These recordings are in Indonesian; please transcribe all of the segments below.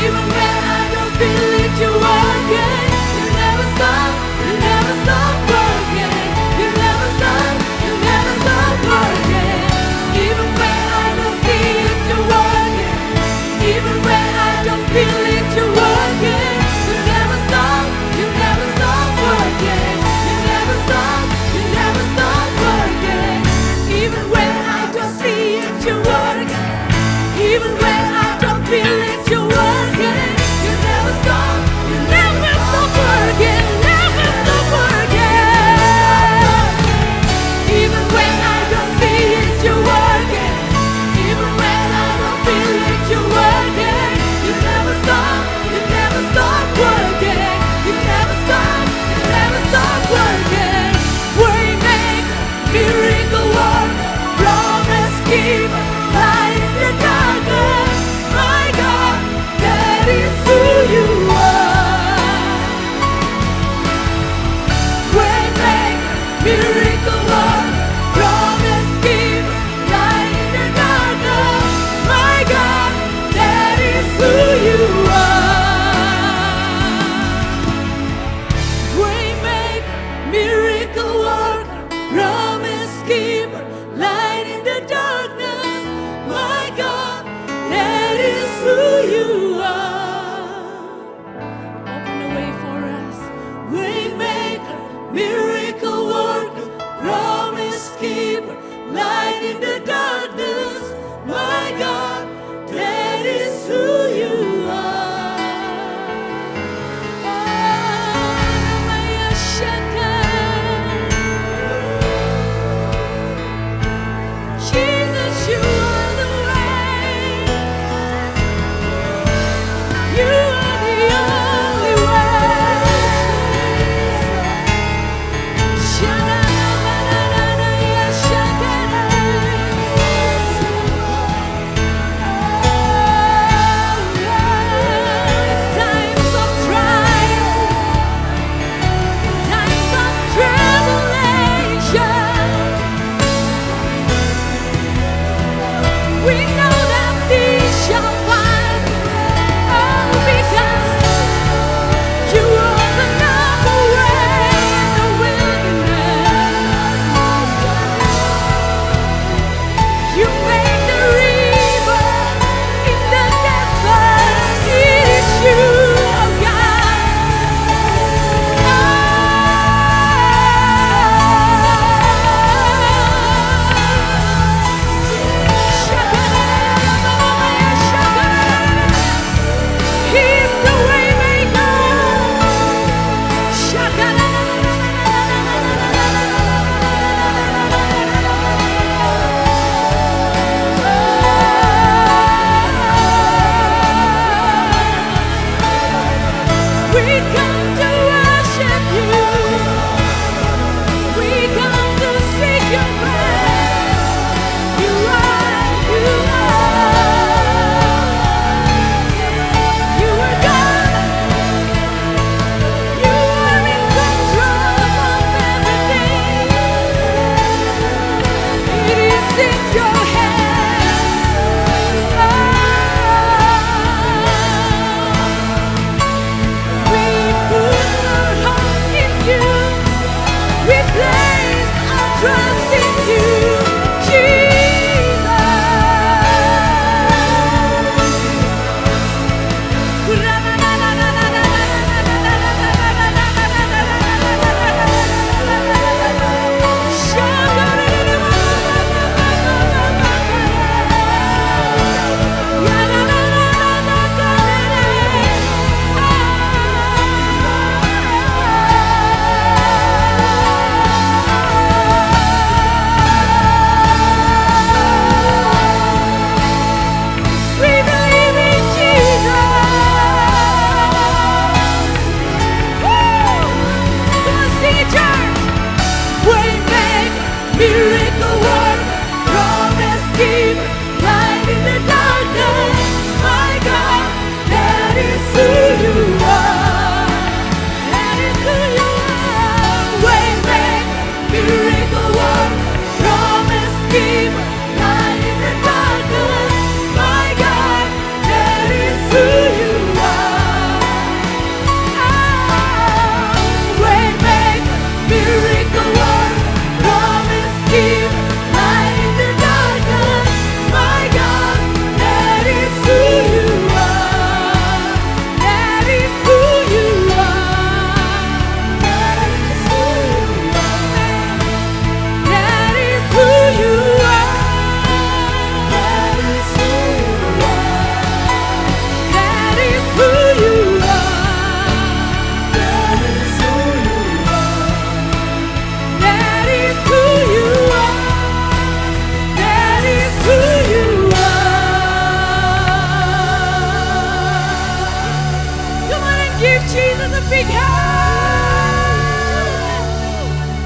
Even when I don't feel it, you're working. You never stop, you never stop working. You never stop, you never stop working. Even when I don't see it, you're working. Even when I don't feel it, you're working. You never stop, you never stop working. You never stop, you never stop working. Even when I don't see it, you're working. Even when I don't feel it, you're working. You never stop, you never stop working. Never stop working. Even when I don't see it, you're working. Even when I don't feel it, you're working. You never stop, you Jesus a big hand.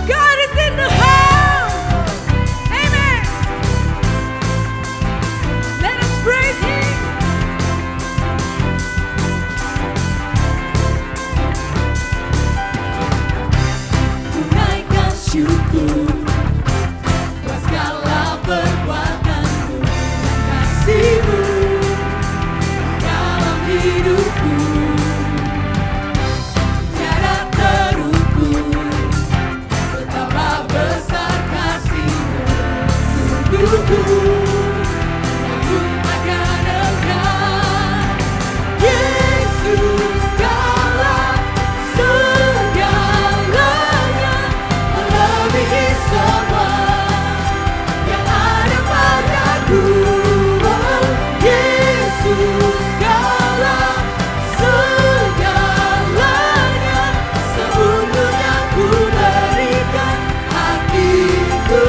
God is in the house. Amen. Let us praise Him. Tunaikan syukur, segala perbuatanmu dan kasih-Mu dalam hidupku. Tiada terukur, betapa besar kasih-Mu. Sungguh aku akan engkau, Yesus, segalanya melebihi semua yang ada padaku. Oh, Yesus, segalanya seutuhnya ku berikan hatiku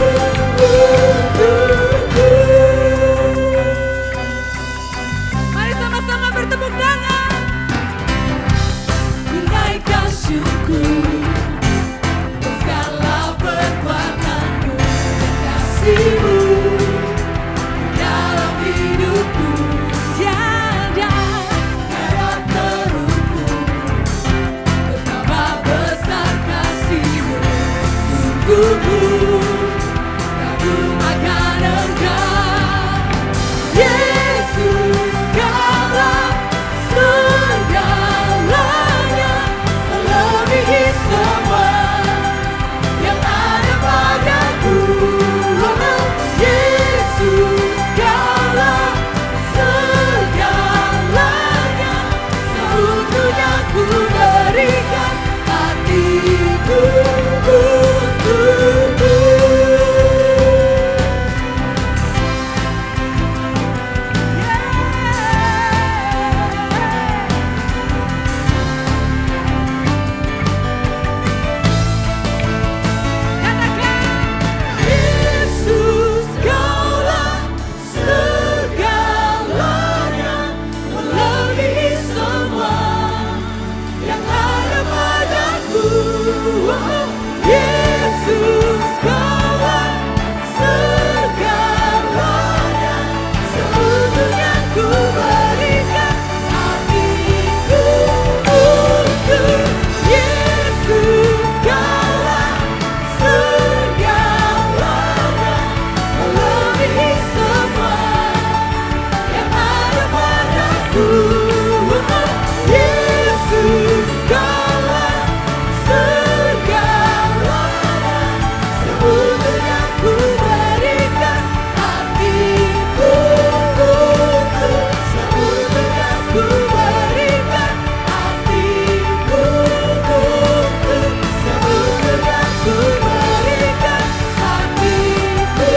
untukmu. Mari sama-sama bertepuk tangan. Tunaikan syukur, segala perbuatanmu dan kasih-Mu dalam hidupku. Tiada terukur, betapa besar kasih-Mu. Sungguh kagum akan Engkau, Yesus, segalanya melebihi semua yang ada padaku. Oh, Yesus, segalanya seutuhnya ku berikan hatiku untukmu. Yesus, segalanya melebihi semua yang ada padaku. Oh, Yesus, segalanya seutuhnya ku berikan hatiku untuk Yesus. Segalanya melebihi semua yang ada padaku. Oh, Yesus, segalanya seutuhnya ku berikan hatiku untuk, seutuhnya ku berikan hatiku untuk, seutuhnya ku berikan hatiku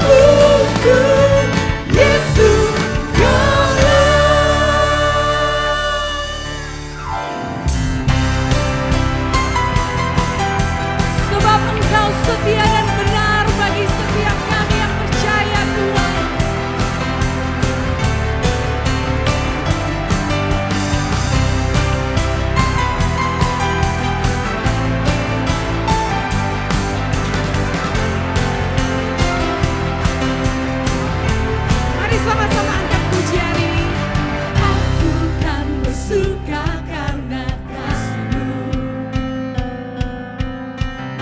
untuk Yesus. Sebab Engkau setia dan benar bagi setiap kami yang percaya, Tuhan. Mari sama-sama angkat pujian ini. Aku kan bersuka karena kasih-Mu,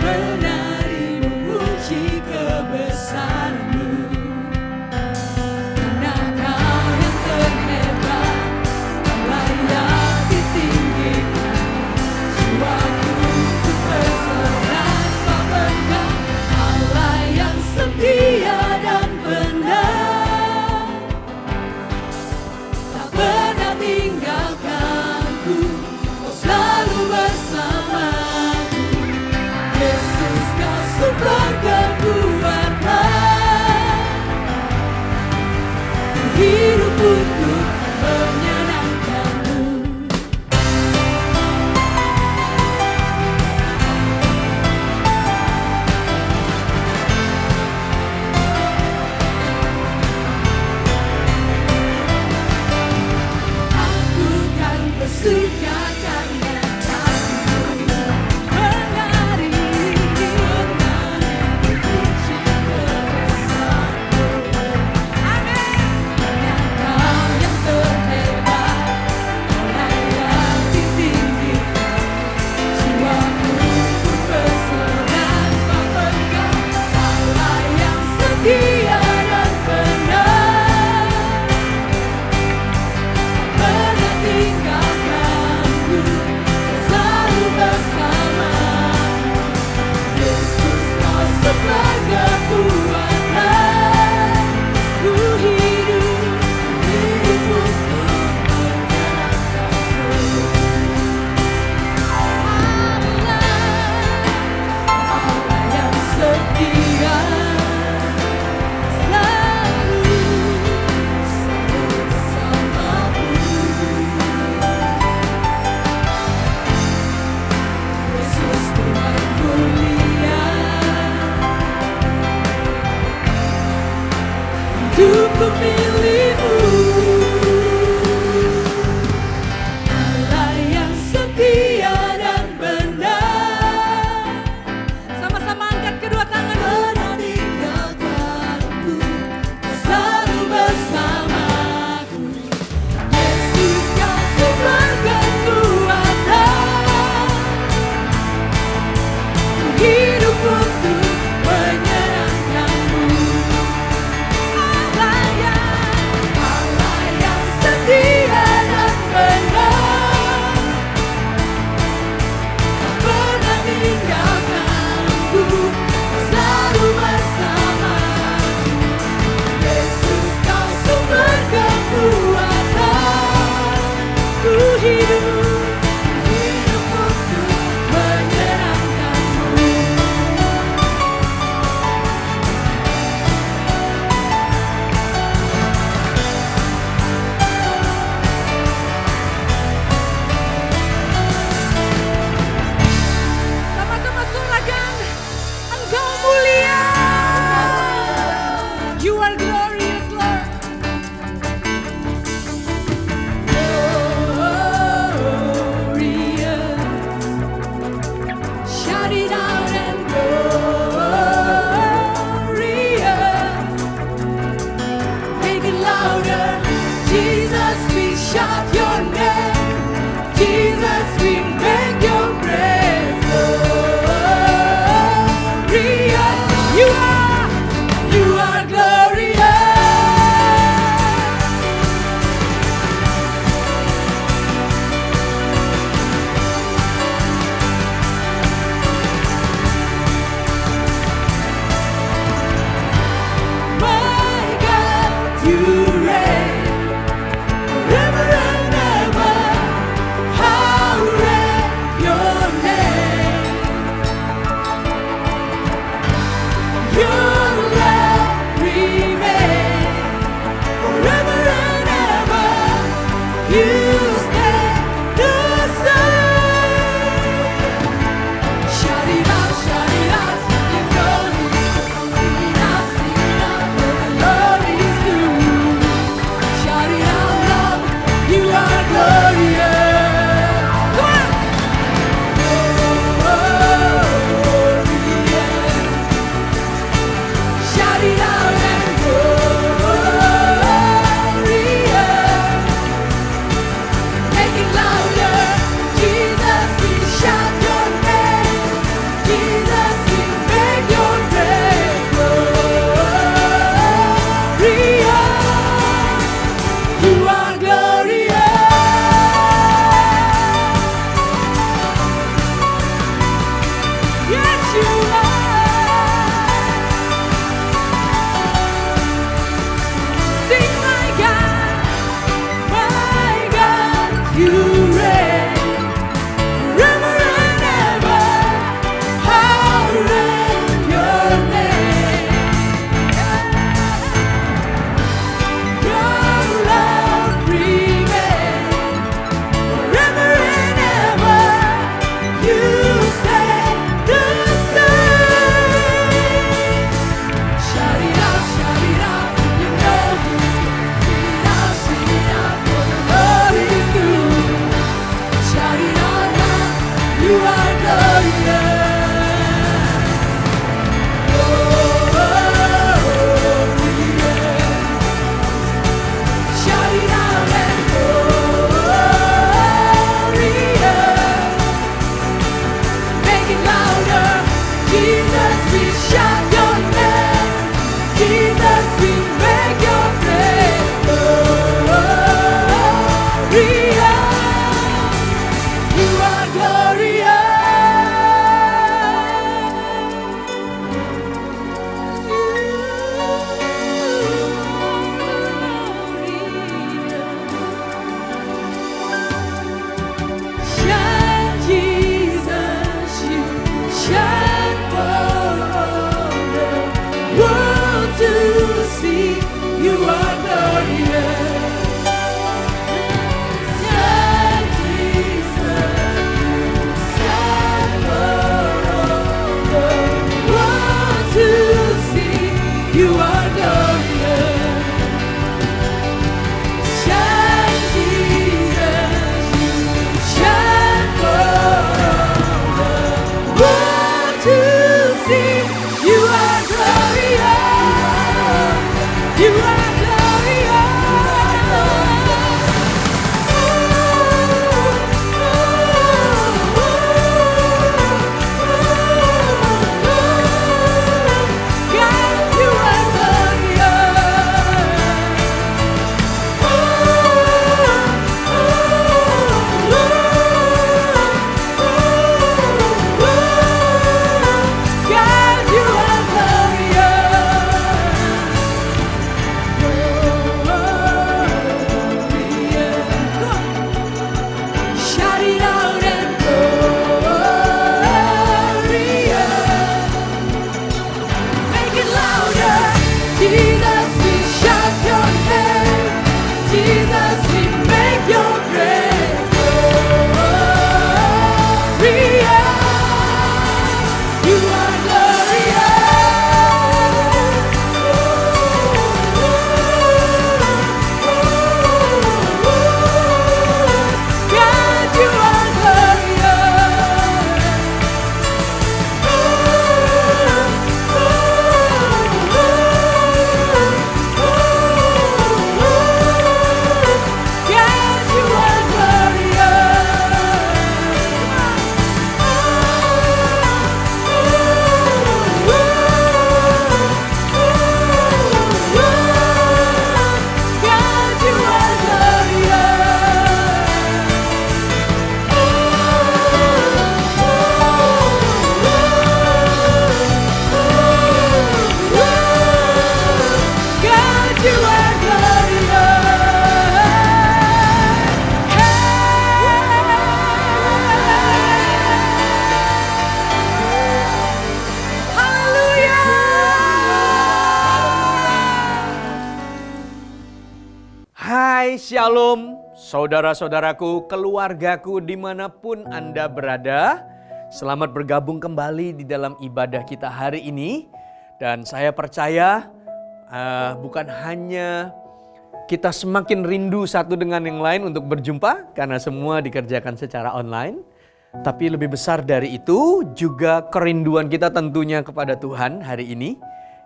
menari memuji kebesaran-Mu. Karena Kau yang terhebat, Kau layak ditinggikan. Jiwaku ku terserah, sebab Engkau Allah yang setia dan benar. Tak pernah tinggalkanku, Kau selalu bersamaku. Yesus, Kau sumber kekuatan, hidup untuk menyenangkan-Mu. Aku kan bersuka karena Sama-sama sorakan, Engkau mulia. You are glorious, Lord. Shalom, saudara-saudaraku, keluargaku dimanapun Anda berada. Selamat bergabung kembali di dalam ibadah kita hari ini. Dan saya percaya bukan hanya kita semakin rindu satu dengan yang lain untuk berjumpa, karena semua dikerjakan secara online. Tapi lebih besar dari itu juga kerinduan kita tentunya kepada Tuhan hari ini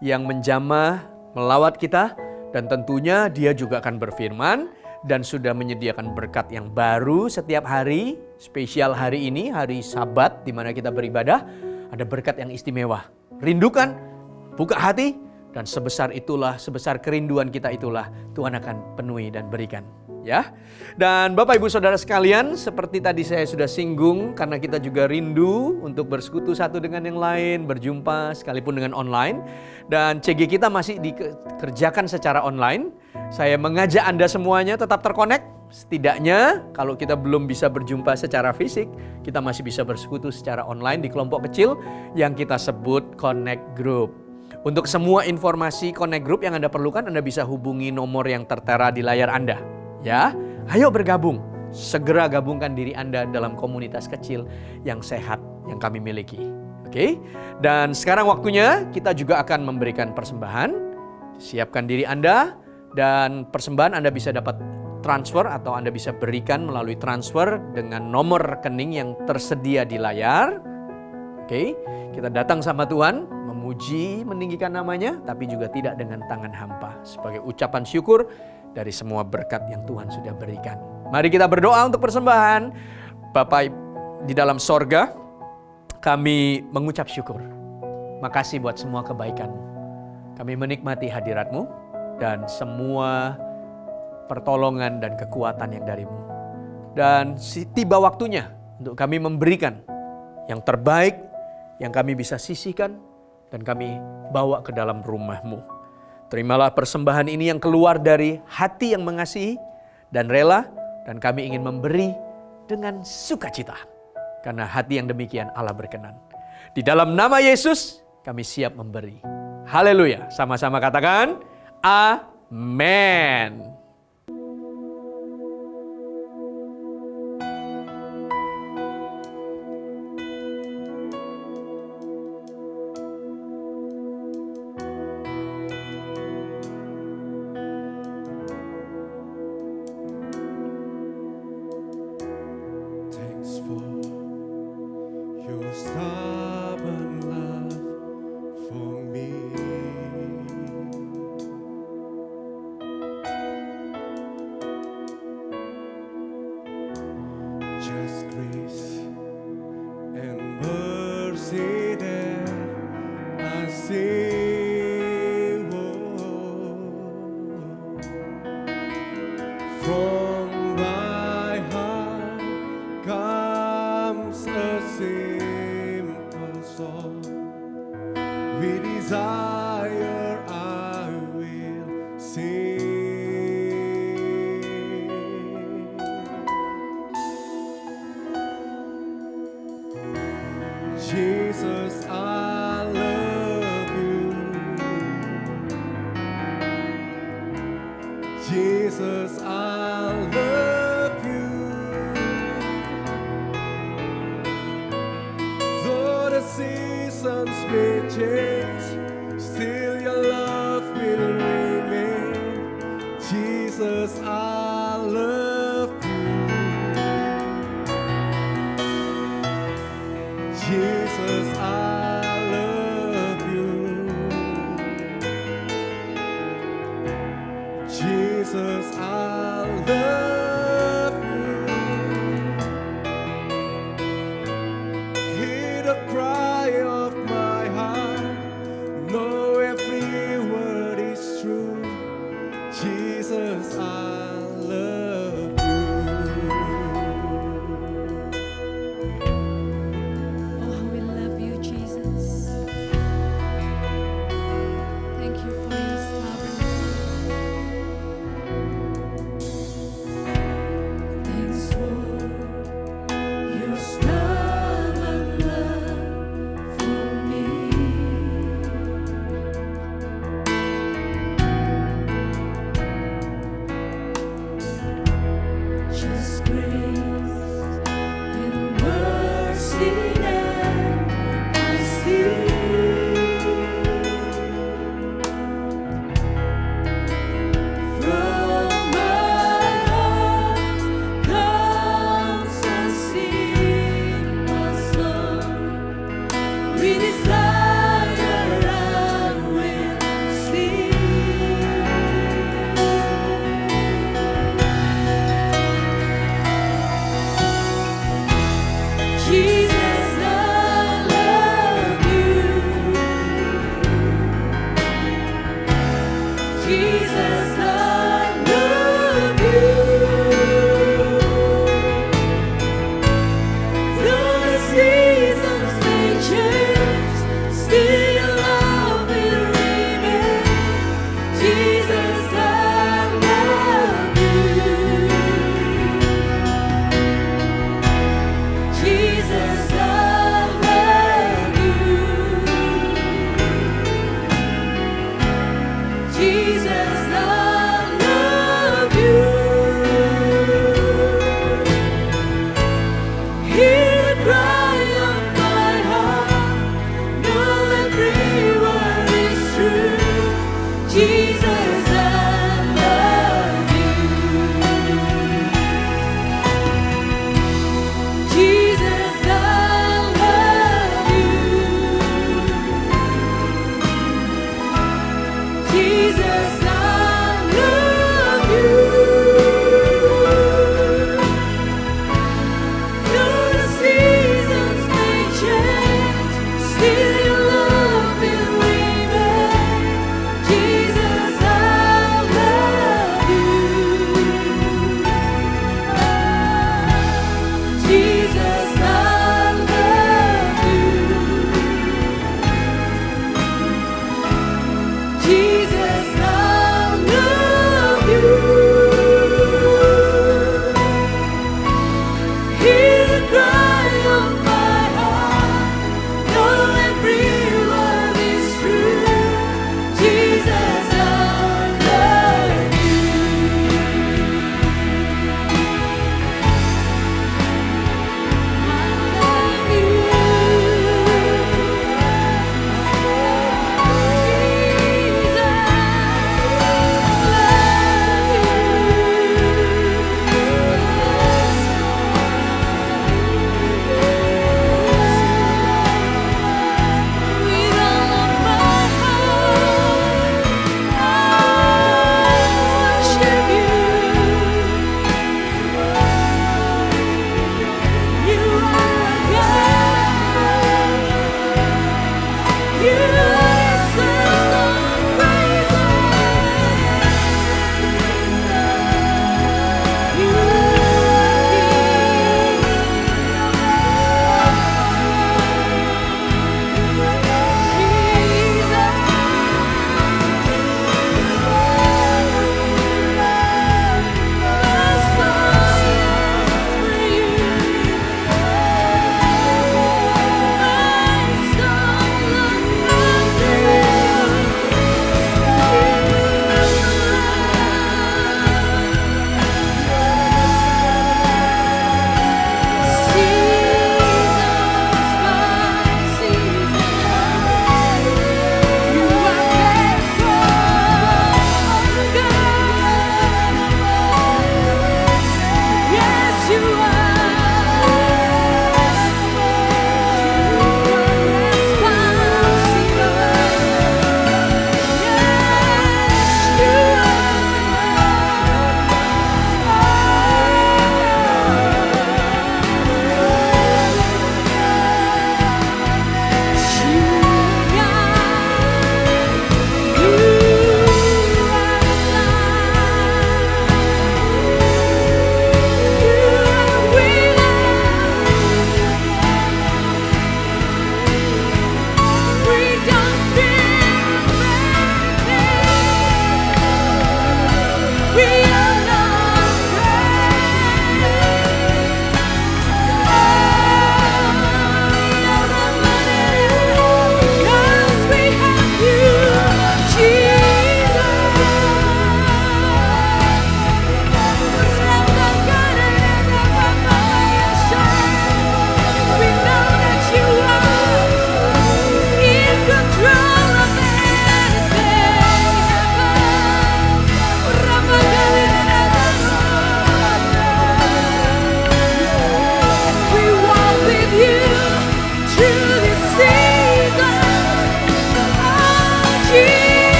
yang menjamah melawat kita. Dan tentunya Dia juga akan berfirman dan sudah menyediakan berkat yang baru setiap hari. Spesial hari ini, hari Sabat di mana kita beribadah, ada berkat yang istimewa. Rindukan, buka hati, dan sebesar kerinduan kita itulah Tuhan akan penuhi dan berikan. Ya, dan Bapak Ibu Saudara sekalian, seperti tadi saya sudah singgung, karena kita juga rindu untuk bersekutu satu dengan yang lain, berjumpa sekalipun dengan online. Dan CG kita masih dikerjakan secara online. Saya mengajak Anda semuanya tetap terkonek. Setidaknya kalau kita belum bisa berjumpa secara fisik, kita masih bisa bersekutu secara online di kelompok kecil yang kita sebut Connect Group. Untuk semua informasi Connect Group yang Anda perlukan, Anda bisa hubungi nomor yang tertera di layar Anda. Ya, ayo bergabung. Segera gabungkan diri Anda dalam komunitas kecil yang sehat yang kami miliki. Oke? Dan sekarang waktunya kita juga akan memberikan persembahan. Siapkan diri Anda, dan persembahan Anda bisa dapat transfer atau Anda bisa berikan melalui transfer dengan nomor rekening yang tersedia di layar. Oke? Kita datang sama Tuhan, memuji, meninggikan namanya, tapi juga tidak dengan tangan hampa. Sebagai ucapan syukur dari semua berkat yang Tuhan sudah berikan. Mari kita berdoa untuk persembahan. Bapa di dalam sorga, kami mengucap syukur. Makasih buat semua kebaikan. Kami menikmati hadirat-Mu dan semua pertolongan dan kekuatan yang dari-Mu. Dan tiba waktunya untuk kami memberikan yang terbaik yang kami bisa sisihkan dan kami bawa ke dalam rumah-Mu. Terimalah persembahan ini yang keluar dari hati yang mengasihi dan rela, dan kami ingin memberi dengan sukacita. Karena hati yang demikian Allah berkenan. Di dalam nama Yesus kami siap memberi. Haleluya. Sama-sama katakan amin. Jesus, I love you. Jesus, I love you. Though the seasons may change, still your love will remain. Jesus, I love you. Jesus, I love you. Jesus, I love you. Hear the cry of my heart.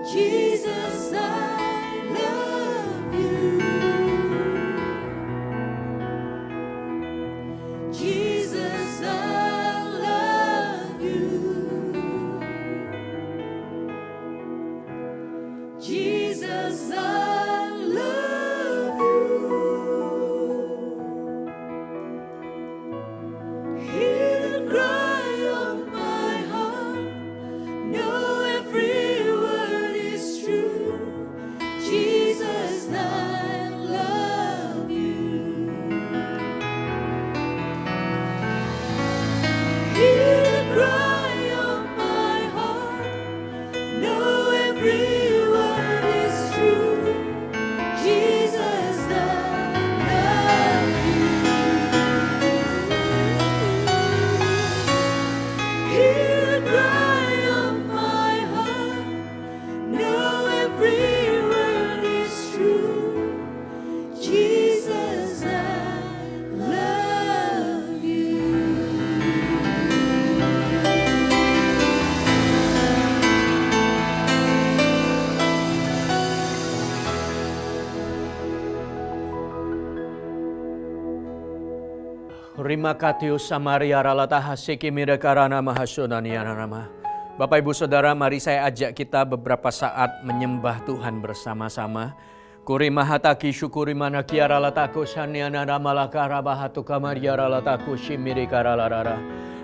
Jesus, I love you. Jesus, I love you. Jesus, I love you. Hear the cry of my heart. Know every word is true. Jesus, I love you. Hear the cry of my heart. Know every word is true. Jesus, I love you. Hear the cry of my heart. Know every word is true. Jesus, I love you. Rima katio samaria ralata hasiki mirakarana mahasudaniana nama. Bapak Ibu Saudara, mari saya ajak kita beberapa saat menyembah Tuhan bersama-sama. Kuri mahataki syukuri mana kiara latako saniana ramalaka rabahatu kamaria ralatako shimirikara larara.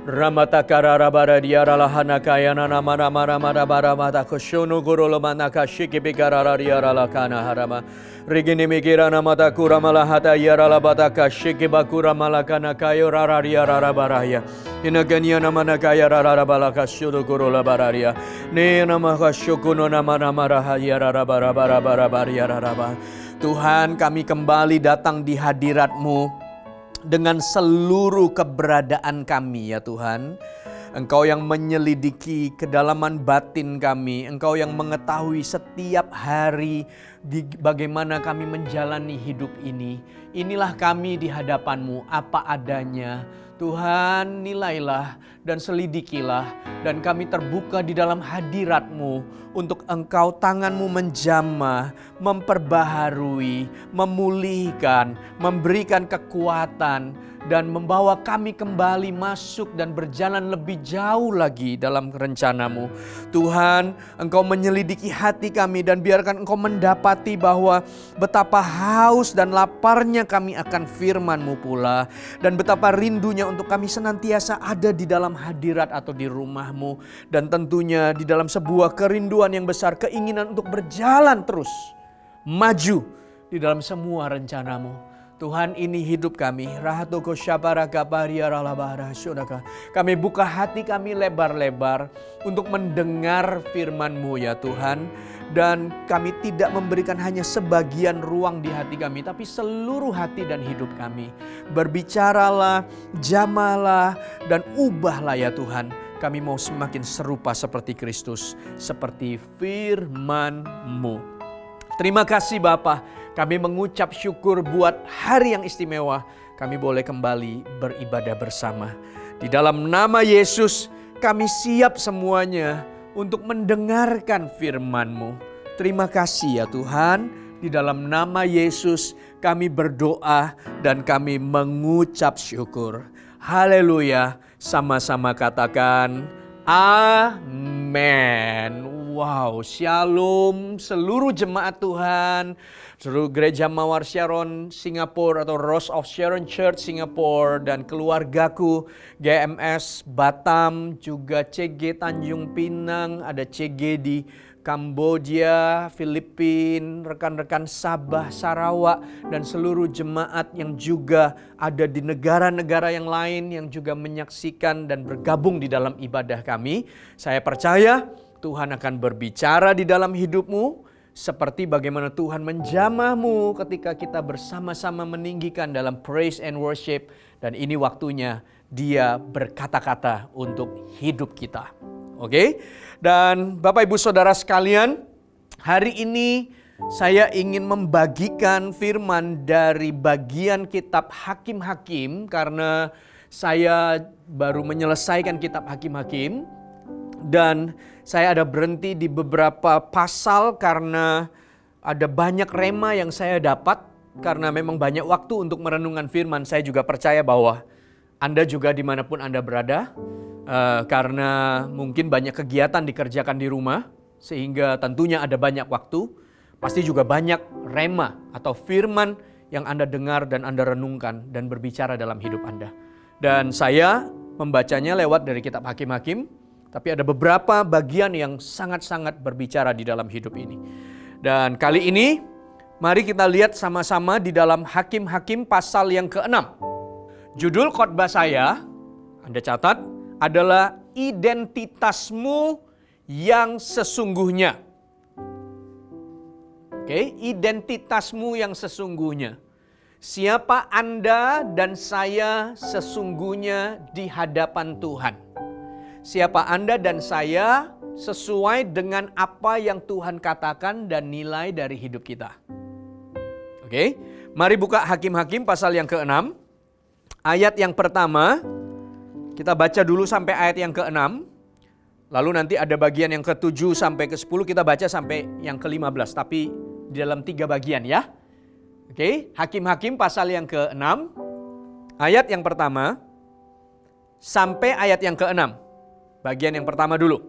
Ramatakara rabara diara lahana kayana nama nama ramara baramatako shono gurolo manaka shikibikara diara lakana harama. Rigini mikira nama takura malahata yara labataka shikibakura malakana kayo rararia rarabaraya. Inaganya nama nakaya rarabalaka shono gurolo bararia. Ne nama kashukuno nama nama rahaya rarabarabarabaria raraba. Tuhan, kami kembali datang di hadirat-Mu dengan seluruh keberadaan kami ya Tuhan. Engkau yang menyelidiki kedalaman batin kami. Engkau yang mengetahui setiap hari bagaimana kami menjalani hidup ini. Inilah kami di hadapan-Mu apa adanya. Tuhan, nilailah dan selidikilah, dan kami terbuka di dalam hadirat-Mu untuk Engkau tangan-Mu menjamah, memperbaharui, memulihkan, memberikan kekuatan, dan membawa kami kembali masuk dan berjalan lebih jauh lagi dalam rencana-Mu. Tuhan, Engkau menyelidiki hati kami dan biarkan Engkau mendapati bahwa betapa haus dan laparnya kami akan firman-Mu pula, dan betapa rindunya untuk kami senantiasa ada di dalam hadirat atau di rumah-Mu, dan tentunya di dalam sebuah kerinduan yang besar, keinginan untuk berjalan terus maju di dalam semua rencana-Mu. Tuhan, ini hidup kami. Rahatoko syabaraka bariaralabara syudaka. Kami buka hati kami lebar-lebar untuk mendengar firman-Mu ya Tuhan. Dan kami tidak memberikan hanya sebagian ruang di hati kami, tapi seluruh hati dan hidup kami. Berbicaralah, jamalah, dan ubahlah ya Tuhan. Kami mau semakin serupa seperti Kristus, seperti firman-Mu. Terima kasih Bapa. Kami mengucap syukur buat hari yang istimewa. Kami boleh kembali beribadah bersama. Di dalam nama Yesus kami siap semuanya untuk mendengarkan firman-Mu. Terima kasih ya Tuhan. Di dalam nama Yesus kami berdoa dan kami mengucap syukur. Haleluya. Sama-sama katakan amin. Wow, shalom seluruh jemaat Tuhan, seluruh gereja Mawar Sharon Singapura atau Rose of Sharon Church Singapura, dan keluargaku GMS Batam, juga CG Tanjung Pinang, ada CG di Kamboja, Filipina, rekan-rekan Sabah, Sarawak, dan seluruh jemaat yang juga ada di negara-negara yang lain yang juga menyaksikan dan bergabung di dalam ibadah kami. Saya percaya Tuhan akan berbicara di dalam hidupmu, seperti bagaimana Tuhan menjamah-Mu ketika kita bersama-sama meninggikan dalam praise and worship. Dan ini waktunya Dia berkata-kata untuk hidup kita. Oke? Dan Bapak Ibu Saudara sekalian, hari ini saya ingin membagikan firman dari bagian kitab Hakim-Hakim, karena saya baru menyelesaikan kitab Hakim-Hakim. Dan Saya ada berhenti di beberapa pasal karena ada banyak rema yang saya dapat. Karena memang banyak waktu untuk merenungkan firman. Saya juga percaya bahwa Anda juga dimanapun Anda berada. Karena mungkin banyak kegiatan dikerjakan di rumah. Sehingga tentunya ada banyak waktu. Pasti juga banyak rema atau firman yang Anda dengar dan Anda renungkan dan berbicara dalam hidup Anda. Dan saya membacanya lewat dari kitab Hakim-Hakim. Tapi ada beberapa bagian yang sangat-sangat berbicara di dalam hidup ini. Dan kali ini mari kita lihat sama-sama di dalam Hakim-Hakim pasal yang ke-6. Judul khotbah saya, Anda catat, adalah identitasmu yang sesungguhnya. Oke, identitasmu yang sesungguhnya. Siapa Anda dan saya sesungguhnya di hadapan Tuhan. Siapa Anda dan saya sesuai dengan apa yang Tuhan katakan dan nilai dari hidup kita. Oke, mari buka Hakim-Hakim pasal yang ke-6. Ayat yang pertama, kita baca dulu sampai ayat yang ke-6. Lalu nanti ada bagian yang ke-7 sampai ke-10, kita baca sampai yang ke-15. Tapi di dalam 3 bagian ya. Oke, Hakim-Hakim pasal yang ke-6. Ayat yang pertama sampai ayat yang ke-6. Bagian yang pertama dulu.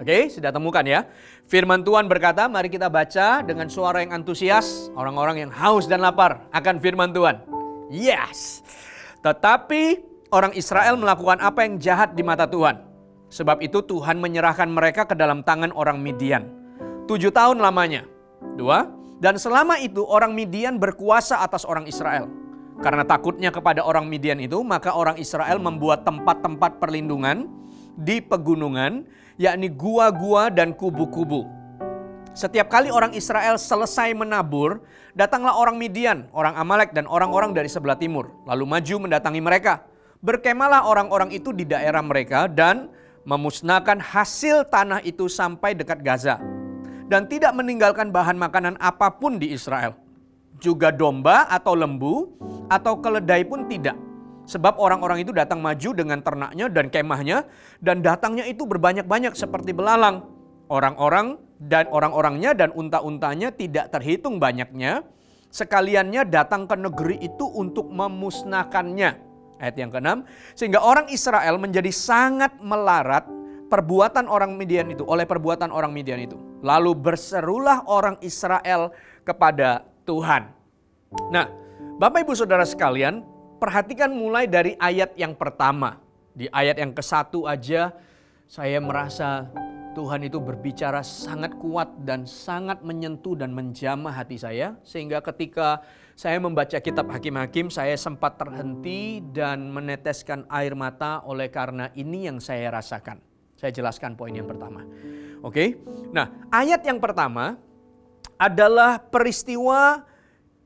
Oke, sudah temukan ya. Firman Tuhan berkata, mari kita baca dengan suara yang antusias. Orang-orang yang haus dan lapar akan firman Tuhan. Yes. Tetapi orang Israel melakukan apa yang jahat di mata Tuhan. Sebab itu Tuhan menyerahkan mereka ke dalam tangan orang Midian. 7 tahun lamanya. 2. Dan selama itu orang Midian berkuasa atas orang Israel. Karena takutnya kepada orang Midian itu, maka orang Israel membuat tempat-tempat perlindungan di pegunungan, yakni gua-gua dan kubu-kubu. Setiap kali orang Israel selesai menabur, datanglah orang Midian, orang Amalek dan orang-orang dari sebelah timur, lalu maju mendatangi mereka. Berkemalah orang-orang itu di daerah mereka dan memusnahkan hasil tanah itu sampai dekat Gaza. Dan tidak meninggalkan bahan makanan apapun di Israel. Juga domba atau lembu atau keledai pun tidak. Sebab orang-orang itu datang maju dengan ternaknya dan kemahnya, dan datangnya itu berbanyak-banyak seperti belalang. Orang-orangnya dan unta-untanya tidak terhitung banyaknya. Sekaliannya datang ke negeri itu untuk memusnahkannya. Ayat yang ke-6. Sehingga orang Israel menjadi sangat melarat perbuatan orang Midian itu, oleh perbuatan orang Midian itu. Lalu berserulah orang Israel kepada Tuhan. Nah, Bapak Ibu Saudara sekalian, perhatikan mulai dari ayat yang pertama. Di ayat yang ke-1 aja saya merasa Tuhan itu berbicara sangat kuat dan sangat menyentuh dan menjamah hati saya. Sehingga ketika saya membaca kitab Hakim-Hakim, saya sempat terhenti dan meneteskan air mata oleh karena ini yang saya rasakan. Saya jelaskan poin yang pertama. Oke. Nah, ayat yang pertama adalah peristiwa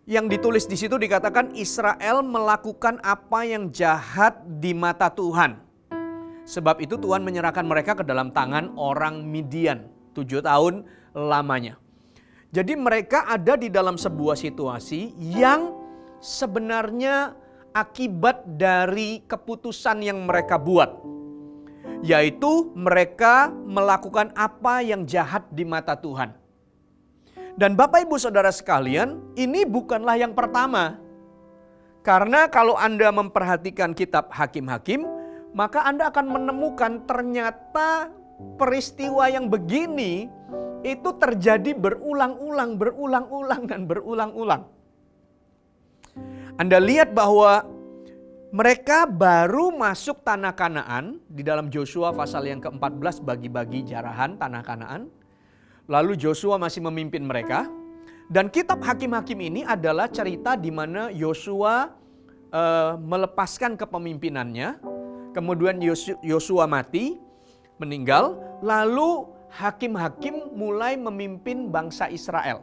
yang ditulis di situ, dikatakan Israel melakukan apa yang jahat di mata Tuhan. Sebab itu Tuhan menyerahkan mereka ke dalam tangan orang Midian 7 tahun lamanya. Jadi mereka ada di dalam sebuah situasi yang sebenarnya akibat dari keputusan yang mereka buat. Yaitu mereka melakukan apa yang jahat di mata Tuhan. Dan Bapak Ibu Saudara sekalian, ini bukanlah yang pertama. Karena kalau Anda memperhatikan kitab Hakim-Hakim, maka Anda akan menemukan ternyata peristiwa yang begini itu terjadi berulang-ulang dan berulang-ulang. Anda lihat bahwa mereka baru masuk tanah Kanaan di dalam Yosua pasal yang ke-14, bagi-bagi jarahan tanah Kanaan. Lalu Yosua masih memimpin mereka. Dan kitab Hakim-Hakim ini adalah cerita di mana Yosua melepaskan kepemimpinannya. Kemudian Yosua mati, meninggal. Lalu Hakim-Hakim mulai memimpin bangsa Israel.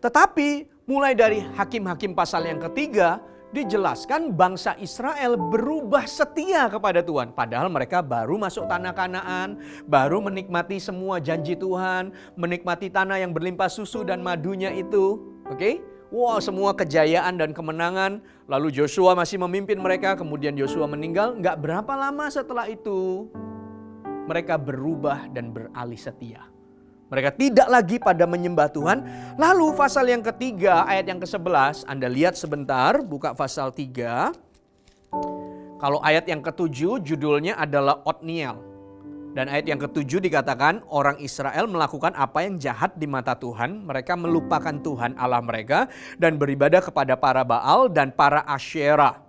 Tetapi mulai dari Hakim-Hakim pasal yang ketiga, dijelaskan bangsa Israel berubah setia kepada Tuhan. Padahal mereka baru masuk tanah Kanaan, baru menikmati semua janji Tuhan, menikmati tanah yang berlimpah susu dan madunya itu. Oke? Wow, semua kejayaan dan kemenangan. Lalu Yosua masih memimpin mereka, kemudian Yosua meninggal. Nggak berapa lama setelah itu, mereka berubah dan beralih setia. Mereka tidak lagi pada menyembah Tuhan. Lalu pasal yang ketiga ayat yang ke-11, Anda lihat sebentar, buka pasal 3. Kalau ayat yang ke-7 judulnya adalah Otniel. Dan ayat yang ke-7 dikatakan orang Israel melakukan apa yang jahat di mata Tuhan. Mereka melupakan Tuhan Allah mereka dan beribadah kepada para Baal dan para Asyera.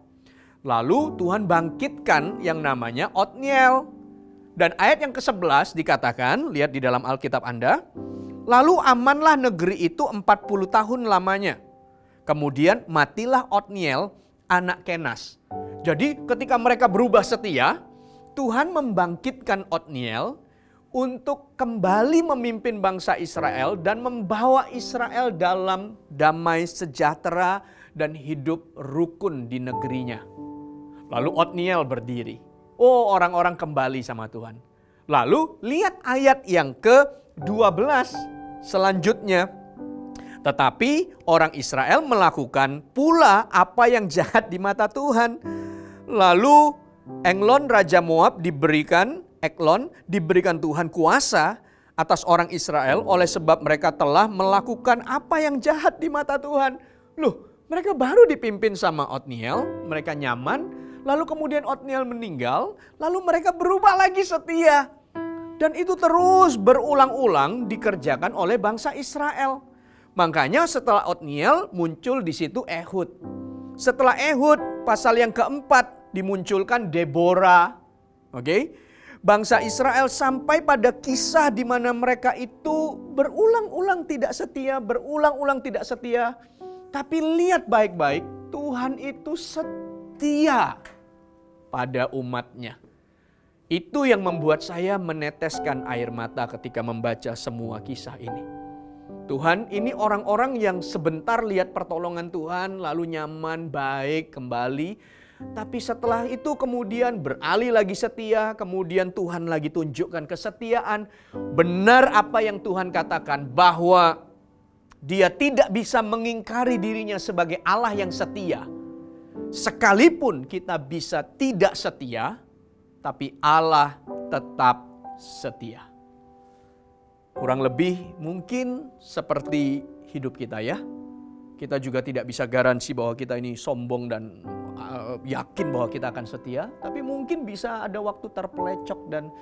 Lalu Tuhan bangkitkan yang namanya Otniel. Dan ayat yang ke-11 dikatakan, lihat di dalam Alkitab Anda. Lalu amanlah negeri itu 40 tahun lamanya. Kemudian matilah Otniel anak Kenas. Jadi ketika mereka berubah setia, Tuhan membangkitkan Otniel untuk kembali memimpin bangsa Israel dan membawa Israel dalam damai sejahtera dan hidup rukun di negerinya. Lalu Otniel berdiri. Oh, orang-orang kembali sama Tuhan. Lalu lihat ayat yang ke-12 selanjutnya. Tetapi orang Israel melakukan pula apa yang jahat di mata Tuhan. Lalu Eglon Raja Moab diberikan Tuhan kuasa atas orang Israel oleh sebab mereka telah melakukan apa yang jahat di mata Tuhan. Loh, mereka baru dipimpin sama Otniel, mereka nyaman, lalu kemudian Otniel meninggal, lalu mereka berubah lagi setia. Dan itu terus berulang-ulang dikerjakan oleh bangsa Israel. Makanya setelah Otniel muncul di situ Ehud. Setelah Ehud pasal yang keempat dimunculkan Deborah. Oke. Bangsa Israel sampai pada kisah di mana mereka itu berulang-ulang tidak setia, Tapi lihat baik-baik, Tuhan itu setia pada umatnya. Itu yang membuat saya meneteskan air mata ketika membaca semua kisah ini. Tuhan, ini orang-orang yang sebentar lihat pertolongan Tuhan, lalu nyaman, baik, kembali. Tapi setelah itu kemudian beralih lagi setia, kemudian Tuhan lagi tunjukkan kesetiaan. Benar apa yang Tuhan katakan bahwa Dia tidak bisa mengingkari dirinya sebagai Allah yang setia. Sekalipun kita bisa tidak setia, tapi Allah tetap setia. Kurang lebih mungkin seperti hidup kita ya. Kita juga tidak bisa garansi bahwa kita ini sombong dan yakin bahwa kita akan setia. Tapi mungkin bisa ada waktu terpelecok dan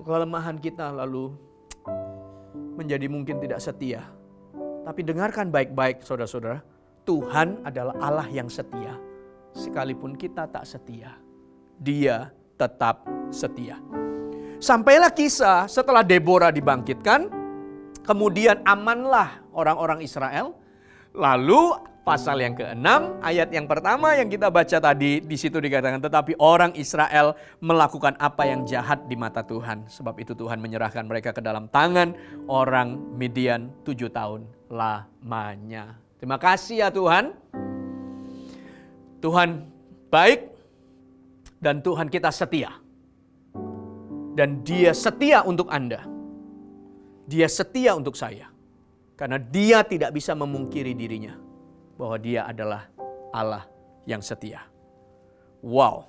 kelemahan kita lalu menjadi mungkin tidak setia. Tapi dengarkan baik-baik saudara-saudara. Tuhan adalah Allah yang setia. Sekalipun kita tak setia, Dia tetap setia. Sampailah kisah setelah Deborah dibangkitkan. Kemudian amanlah orang-orang Israel. Lalu pasal yang ke-6 ayat yang pertama yang kita baca tadi, di situ dikatakan tetapi orang Israel melakukan apa yang jahat di mata Tuhan. Sebab itu Tuhan menyerahkan mereka ke dalam tangan orang Midian 7 tahun lamanya. Terima kasih ya Tuhan. Tuhan baik dan Tuhan kita setia. Dan Dia setia untuk Anda. Dia setia untuk saya. Karena Dia tidak bisa memungkiri dirinya bahwa Dia adalah Allah yang setia. Wow.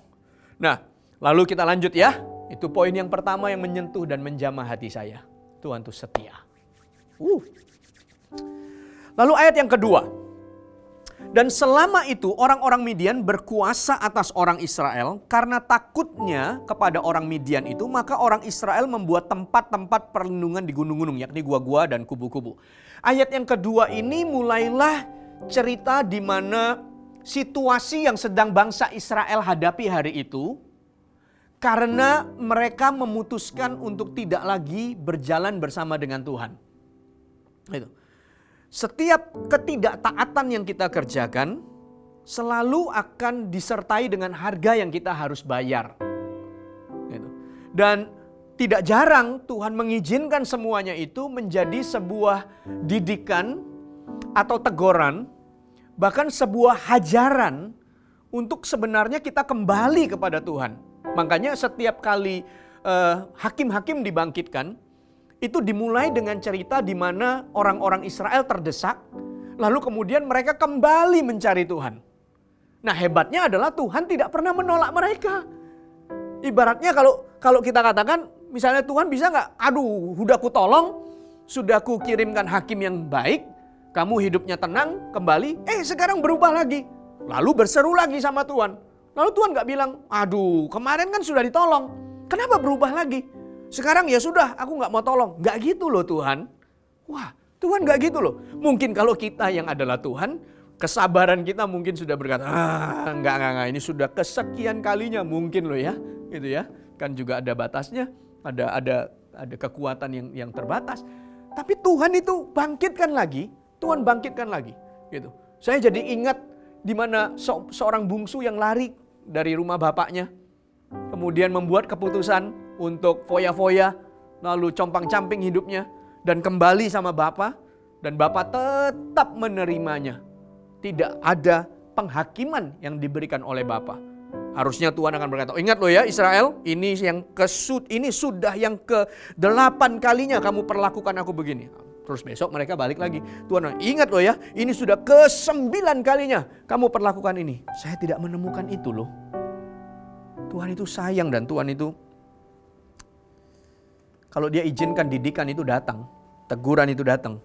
Nah, lalu kita lanjut ya. Itu poin yang pertama yang menyentuh dan menjamah hati saya. Tuhan itu setia. Lalu ayat yang kedua. Dan selama itu orang-orang Midian berkuasa atas orang Israel. Karena takutnya kepada orang Midian itu, maka orang Israel membuat tempat-tempat perlindungan di gunung-gunung, yakni gua-gua dan kubu-kubu. Ayat yang kedua ini mulailah cerita di mana situasi yang sedang bangsa Israel hadapi hari itu. Karena mereka memutuskan untuk tidak lagi berjalan bersama dengan Tuhan. Itu. Setiap ketidaktaatan yang kita kerjakan selalu akan disertai dengan harga yang kita harus bayar. Dan tidak jarang Tuhan mengizinkan semuanya itu menjadi sebuah didikan atau teguran, bahkan sebuah hajaran untuk sebenarnya kita kembali kepada Tuhan. Makanya setiap kali hakim-hakim dibangkitkan, itu dimulai dengan cerita di mana orang-orang Israel terdesak, lalu kemudian mereka kembali mencari Tuhan. Nah hebatnya adalah Tuhan tidak pernah menolak mereka. Ibaratnya kalau kita katakan Misalnya Tuhan bisa nggak, aduh udah ku tolong, sudah ku kirimkan hakim yang baik, kamu hidupnya tenang kembali, sekarang berubah lagi. Lalu berseru lagi sama Tuhan. Lalu Tuhan nggak bilang, aduh kemarin kan sudah ditolong, kenapa berubah lagi? Sekarang ya sudah, aku nggak mau tolong. Nggak gitu loh Tuhan. Wah, Tuhan nggak gitu loh. Mungkin kalau kita yang adalah Tuhan, kesabaran kita mungkin sudah berkata, enggak, ini sudah kesekian kalinya mungkin loh ya, gitu ya. Kan juga ada batasnya, ada kekuatan yang terbatas. Tapi Tuhan itu bangkitkan lagi, Tuhan bangkitkan lagi, gitu. Saya jadi ingat di mana seorang bungsu yang lari dari rumah bapaknya, kemudian membuat keputusan untuk foya-foya, lalu compang-camping hidupnya, dan kembali sama Bapa, dan Bapa tetap menerimanya. Tidak ada penghakiman yang diberikan oleh Bapa. Harusnya Tuhan akan berkata, ingat loh ya Israel, ini sudah yang ke-8 kalinya kamu perlakukan aku begini. Terus besok mereka balik lagi. Tuhan, ingat loh ya, ini sudah ke-9 kalinya kamu perlakukan ini. Saya tidak menemukan itu loh. Tuhan itu sayang dan Tuhan itu, kalau dia izinkan didikan itu datang, teguran itu datang.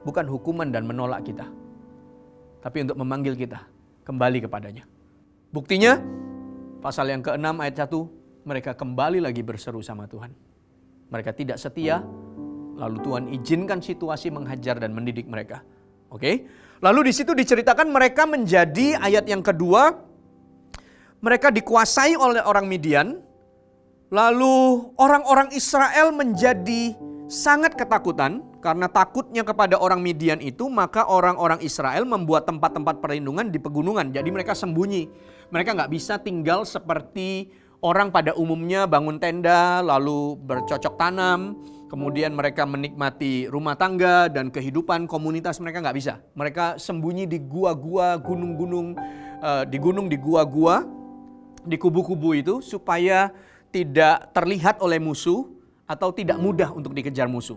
Bukan hukuman dan menolak kita, tapi untuk memanggil kita kembali kepadanya. Buktinya, pasal yang ke-6 ayat 1, mereka kembali lagi berseru sama Tuhan. Mereka tidak setia, lalu Tuhan izinkan situasi menghajar dan mendidik mereka. Oke? Lalu di situ diceritakan mereka menjadi, ayat yang kedua, mereka dikuasai oleh orang Midian. Lalu orang-orang Israel menjadi sangat ketakutan. Karena takutnya kepada orang Midian itu, maka orang-orang Israel membuat tempat-tempat perlindungan di pegunungan. Jadi mereka sembunyi. Mereka nggak bisa tinggal seperti orang pada umumnya bangun tenda, lalu bercocok tanam. Kemudian mereka menikmati rumah tangga dan kehidupan komunitas, mereka nggak bisa. Mereka sembunyi di gua-gua, gunung-gunung, di gua-gua, di kubu-kubu itu, supaya tidak terlihat oleh musuh atau tidak mudah untuk dikejar musuh.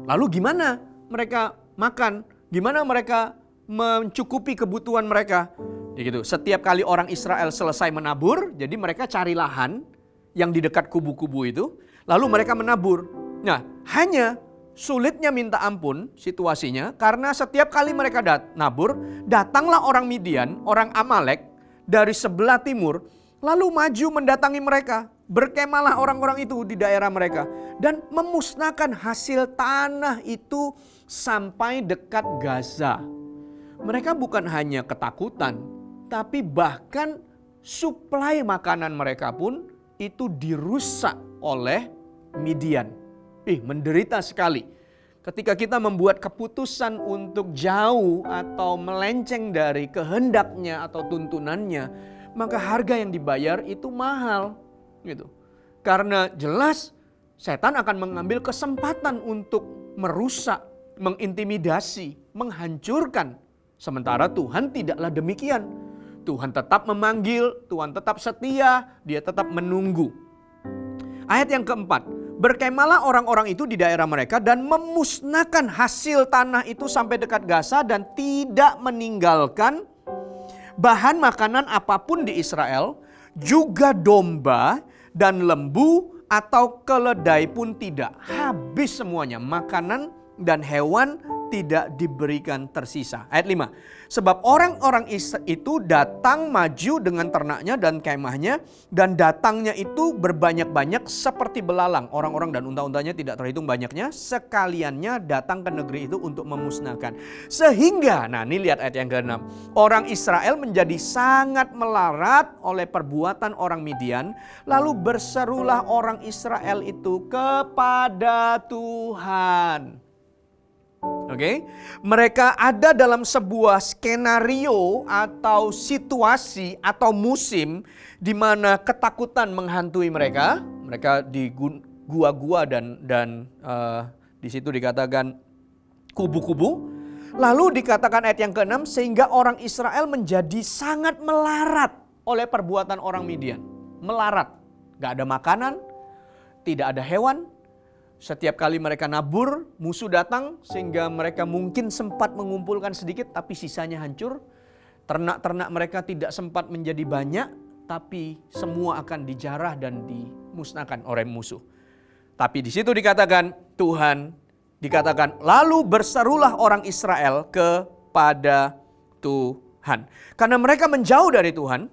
Lalu gimana mereka makan? Gimana mereka mencukupi kebutuhan mereka? Gitu. Setiap kali orang Israel selesai menabur, jadi mereka cari lahan yang di dekat kubu-kubu itu, lalu mereka menabur. Nah, hanya sulitnya minta ampun situasinya, karena setiap kali mereka nabur, datanglah orang Midian, orang Amalek dari sebelah timur, lalu maju mendatangi mereka. Berkemalah orang-orang itu di daerah mereka dan memusnahkan hasil tanah itu sampai dekat Gaza. Mereka bukan hanya ketakutan, tapi bahkan suplai makanan mereka pun itu dirusak oleh Midian. Menderita sekali. Ketika kita membuat keputusan untuk jauh atau melenceng dari kehendaknya atau tuntunannya, maka harga yang dibayar itu mahal. Gitu. Karena jelas setan akan mengambil kesempatan untuk merusak, mengintimidasi, menghancurkan. Sementara Tuhan tidaklah demikian. Tuhan tetap memanggil, Tuhan tetap setia, dia tetap menunggu. Ayat yang keempat, berkemalah orang-orang itu di daerah mereka dan memusnahkan hasil tanah itu sampai dekat Gaza dan tidak meninggalkan bahan makanan apapun di Israel, juga domba dan lembu atau keledai pun tidak. Habis semuanya, makanan dan hewan tidak diberikan tersisa. Ayat 5. Sebab orang-orang itu datang maju dengan ternaknya dan kemahnya, dan datangnya itu berbanyak-banyak seperti belalang. Orang-orang dan unta-untanya tidak terhitung banyaknya, sekaliannya datang ke negeri itu untuk memusnahkan. Sehingga, nah ini lihat ayat yang ke-6. Orang Israel menjadi sangat melarat oleh perbuatan orang Midian, lalu berserulah orang Israel itu kepada Tuhan. Oke, mereka ada dalam sebuah skenario atau situasi atau musim di mana ketakutan menghantui mereka. Mereka di gua-gua dan di situ dikatakan kubu-kubu. Lalu dikatakan ayat yang ke-6, sehingga orang Israel menjadi sangat melarat oleh perbuatan orang Midian. Melarat, gak ada makanan, tidak ada hewan. Setiap kali mereka nabur, musuh datang sehingga mereka mungkin sempat mengumpulkan sedikit tapi sisanya hancur. Ternak-ternak mereka tidak sempat menjadi banyak, tapi semua akan dijarah dan dimusnahkan oleh musuh. Tapi di situ dikatakan Tuhan, dikatakan lalu berserulah orang Israel kepada Tuhan. Karena mereka menjauh dari Tuhan,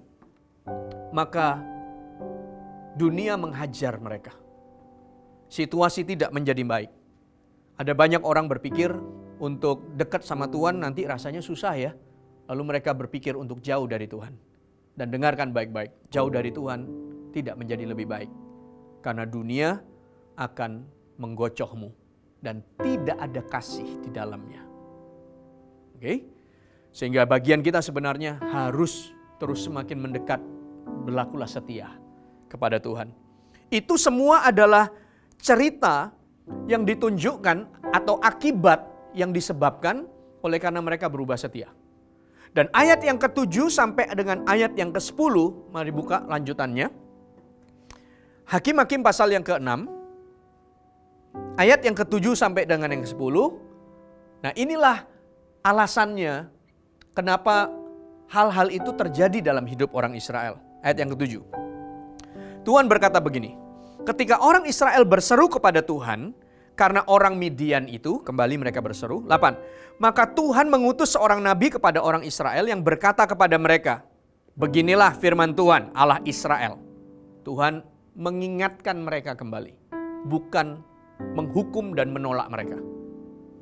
maka dunia menghajar mereka. Situasi tidak menjadi baik. Ada banyak orang berpikir untuk dekat sama Tuhan nanti rasanya susah ya. Lalu mereka berpikir untuk jauh dari Tuhan. Dan dengarkan baik-baik, jauh dari Tuhan tidak menjadi lebih baik. Karena dunia akan menggocohmu dan tidak ada kasih di dalamnya. Oke? Sehingga bagian kita sebenarnya harus terus semakin mendekat, berlakulah setia kepada Tuhan. Itu semua adalah cerita yang ditunjukkan atau akibat yang disebabkan oleh karena mereka berubah setia. Dan ayat yang ke-7 sampai dengan ayat yang ke-10, mari buka lanjutannya. Hakim-Hakim pasal yang ke-6, ayat yang ke-7 sampai dengan yang ke-10. Nah, inilah alasannya kenapa hal-hal itu terjadi dalam hidup orang Israel. Ayat yang ke-7. Tuhan berkata begini, ketika orang Israel berseru kepada Tuhan, karena orang Midian itu, kembali mereka berseru. 8. Maka Tuhan mengutus seorang nabi kepada orang Israel yang berkata kepada mereka, beginilah firman Tuhan, Allah Israel. Tuhan mengingatkan mereka kembali, bukan menghukum dan menolak mereka.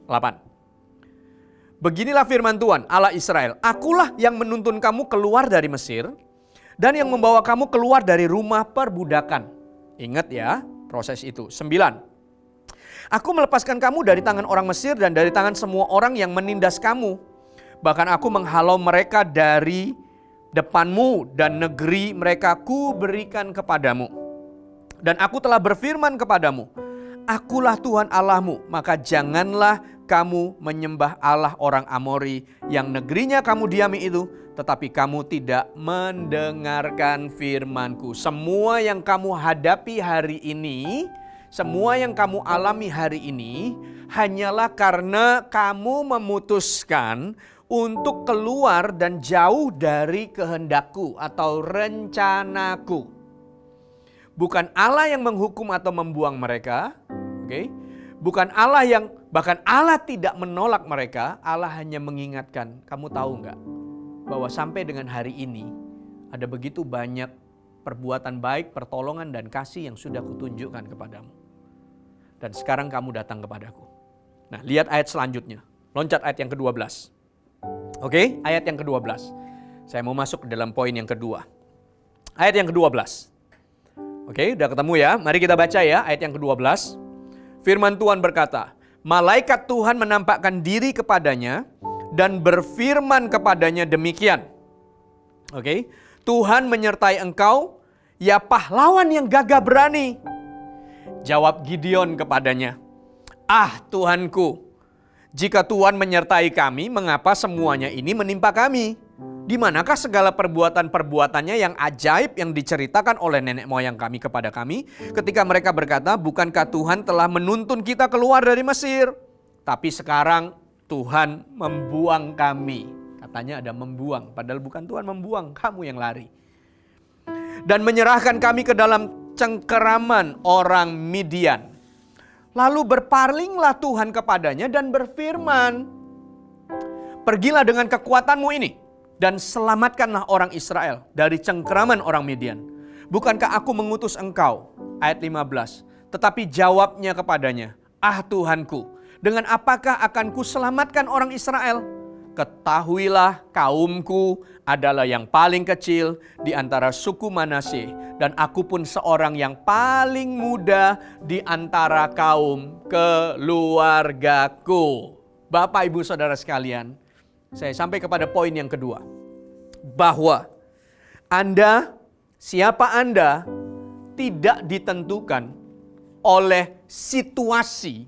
8. Beginilah firman Tuhan, Allah Israel. Akulah yang menuntun kamu keluar dari Mesir dan yang membawa kamu keluar dari rumah perbudakan. Ingat ya proses itu. 9. Aku melepaskan kamu dari tangan orang Mesir dan dari tangan semua orang yang menindas kamu. Bahkan aku menghalau mereka dari depanmu dan negeri mereka ku berikan kepadamu. Dan aku telah berfirman kepadamu, akulah Tuhan Allahmu, maka janganlah kamu menyembah Allah orang Amori yang negerinya kamu diami itu, tetapi kamu tidak mendengarkan firmanku. Semua yang kamu hadapi hari ini, semua yang kamu alami hari ini hanyalah karena kamu memutuskan untuk keluar dan jauh dari kehendakku atau rencanaku. Bukan Allah yang menghukum atau membuang mereka, oke? Bukan Allah yang, bahkan Allah tidak menolak mereka, Allah hanya mengingatkan. Kamu tahu nggak bahwa sampai dengan hari ini ada begitu banyak perbuatan baik, pertolongan dan kasih yang sudah kutunjukkan kepadamu. Dan sekarang kamu datang kepadaku. Nah, lihat ayat selanjutnya. Loncat ayat yang ke-12. Oke, ayat yang ke-12. Saya mau masuk ke dalam poin yang kedua. Ayat yang ke-12. Oke, udah ketemu ya? Mari kita baca ya ayat yang ke-12. Firman Tuhan berkata, malaikat Tuhan menampakkan diri kepadanya dan berfirman kepadanya demikian. Oke, Tuhan menyertai engkau, ya pahlawan yang gagah berani. Jawab Gideon kepadanya, ah Tuhanku, jika Tuhan menyertai kami, mengapa semuanya ini menimpa kami? Di manakah segala perbuatan-perbuatannya yang ajaib yang diceritakan oleh nenek moyang kami kepada kami, ketika mereka berkata, bukankah Tuhan telah menuntun kita keluar dari Mesir? Tapi sekarang Tuhan membuang kami. Katanya ada membuang, padahal bukan Tuhan membuang, kamu yang lari. Dan menyerahkan kami ke dalam cengkeraman orang Midian. Lalu berpalinglah Tuhan kepadanya dan berfirman, pergilah dengan kekuatanmu ini dan selamatkanlah orang Israel dari cengkeraman orang Midian. Bukankah aku mengutus engkau? Ayat 15. Tetapi jawabnya kepadanya, ah Tuhanku, dengan apakah akan ku selamatkan orang Israel? Ketahuilah kaumku adalah yang paling kecil di antara suku Manasye, dan aku pun seorang yang paling muda di antara kaum keluargaku. Bapak, Ibu, Saudara sekalian, saya sampai kepada poin yang kedua. Bahwa Anda, siapa Anda, tidak ditentukan oleh situasi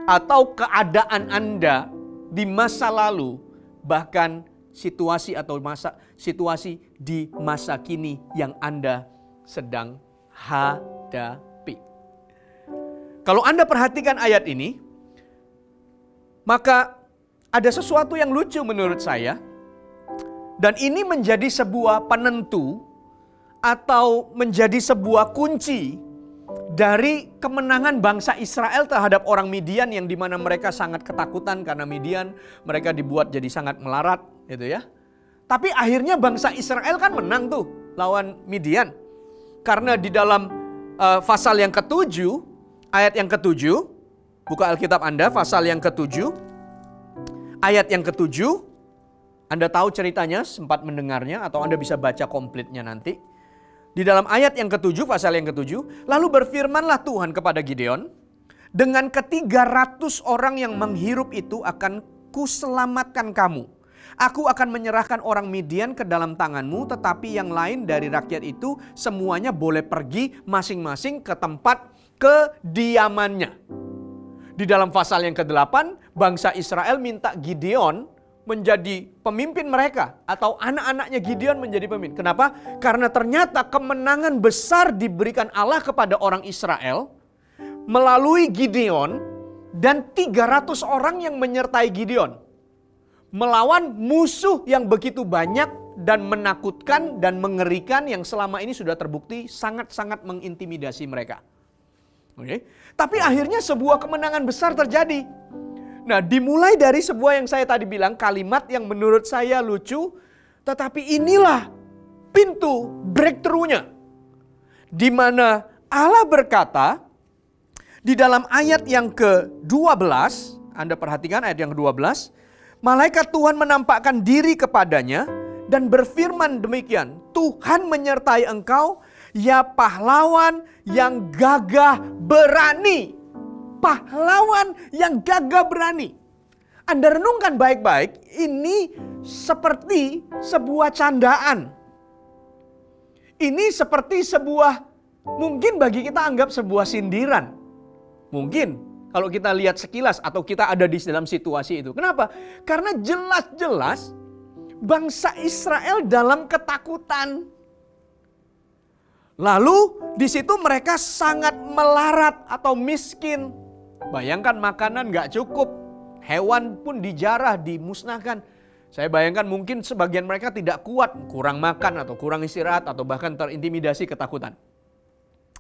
atau keadaan Anda di masa lalu, bahkan situasi atau situasi di masa kini yang Anda sedang hadapi. Kalau Anda perhatikan ayat ini, maka ada sesuatu yang lucu menurut saya, dan ini menjadi sebuah penentu atau menjadi sebuah kunci dari kemenangan bangsa Israel terhadap orang Midian yang dimana mereka sangat ketakutan karena Midian mereka dibuat jadi sangat melarat gitu ya. Tapi akhirnya bangsa Israel kan menang tuh lawan Midian. Karena di dalam pasal yang ke-7, ayat yang ke-7, buka Alkitab Anda, pasal yang ke-7, ayat yang ke-7, Anda tahu ceritanya, sempat mendengarnya, atau Anda bisa baca komplitnya nanti. Di dalam ayat yang ke-7, pasal yang ke-7, lalu berfirmanlah Tuhan kepada Gideon, dengan ke-300 orang yang menghirup itu akan kuselamatkan kamu. Aku akan menyerahkan orang Midian ke dalam tanganmu, tetapi yang lain dari rakyat itu semuanya boleh pergi masing-masing ke tempat kediamannya. Di dalam pasal yang ke-8, bangsa Israel minta Gideon menjadi pemimpin mereka, atau anak-anaknya Gideon menjadi pemimpin. Kenapa? Karena ternyata kemenangan besar diberikan Allah kepada orang Israel melalui Gideon dan 300 orang yang menyertai Gideon. Melawan musuh yang begitu banyak dan menakutkan dan mengerikan yang selama ini sudah terbukti sangat-sangat mengintimidasi mereka. Oke. Tapi akhirnya sebuah kemenangan besar terjadi. Nah, dimulai dari sebuah yang saya tadi bilang, kalimat yang menurut saya lucu, tetapi inilah pintu breakthrough-nya. Di mana Allah berkata di dalam ayat yang ke-12, Anda perhatikan ayat yang ke-12, malaikat Tuhan menampakkan diri kepadanya dan berfirman demikian, Tuhan menyertai engkau, ya pahlawan yang gagah berani. Pahlawan yang gagah berani. Anda renungkan baik-baik, ini seperti sebuah candaan. Ini seperti sebuah, mungkin bagi kita anggap sebuah sindiran. Mungkin. Kalau kita lihat sekilas atau kita ada di dalam situasi itu. Kenapa? Karena jelas-jelas bangsa Israel dalam ketakutan. Lalu di situ mereka sangat melarat atau miskin. Bayangkan makanan gak cukup. Hewan pun dijarah, dimusnahkan. Saya bayangkan mungkin sebagian mereka tidak kuat. Kurang makan atau kurang istirahat atau bahkan terintimidasi ketakutan.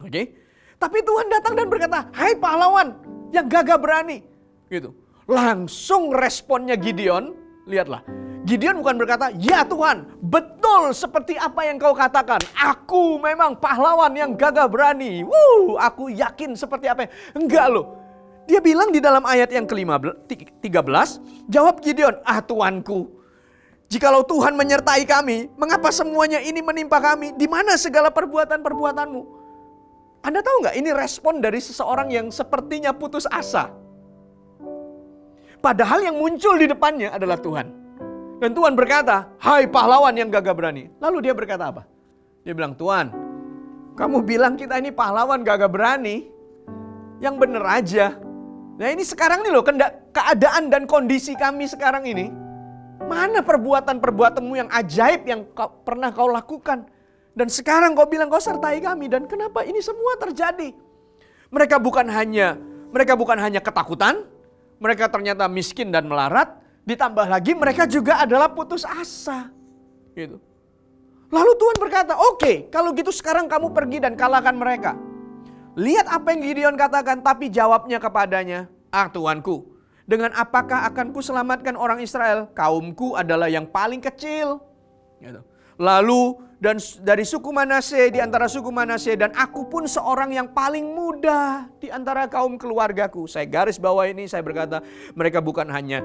Oke? Tapi Tuhan datang dan berkata, hai pahlawan yang gagah berani. Gitu. Langsung responnya Gideon, lihatlah. Gideon bukan berkata, ya Tuhan, betul seperti apa yang kau katakan. Aku memang pahlawan yang gagah berani. Aku yakin seperti apa. Enggak loh. Dia bilang di dalam ayat yang ke-13, jawab Gideon, Tuanku, jikalau Tuhan menyertai kami, mengapa semuanya ini menimpa kami? Di mana segala perbuatan-perbuatanmu? Anda tahu nggak, ini respon dari seseorang yang sepertinya putus asa. Padahal yang muncul di depannya adalah Tuhan. Dan Tuhan berkata, hai pahlawan yang gagah berani. Lalu dia berkata apa? Dia bilang, Tuhan, kamu bilang kita ini pahlawan gagah berani. Yang bener aja. Nah ini sekarang nih loh, keadaan dan kondisi kami sekarang ini. Mana perbuatan-perbuatanmu yang ajaib yang pernah kau lakukan? Dan sekarang kau bilang kau sertai kami, dan kenapa ini semua terjadi? Mereka bukan hanya ketakutan, mereka ternyata miskin dan melarat, ditambah lagi mereka juga adalah putus asa. Gitu. Lalu Tuhan berkata, oke, kalau gitu sekarang kamu pergi dan kalahkan mereka. Lihat apa yang Gideon katakan, tapi jawabnya kepadanya, Tuanku, dengan apakah akan ku selamatkan orang Israel? Kaumku adalah yang paling kecil. Gitu. Lalu dan dari suku Manasye, di antara suku Manasye, dan aku pun seorang yang paling muda di antara kaum keluargaku. Saya garis bawah ini, saya berkata, mereka bukan hanya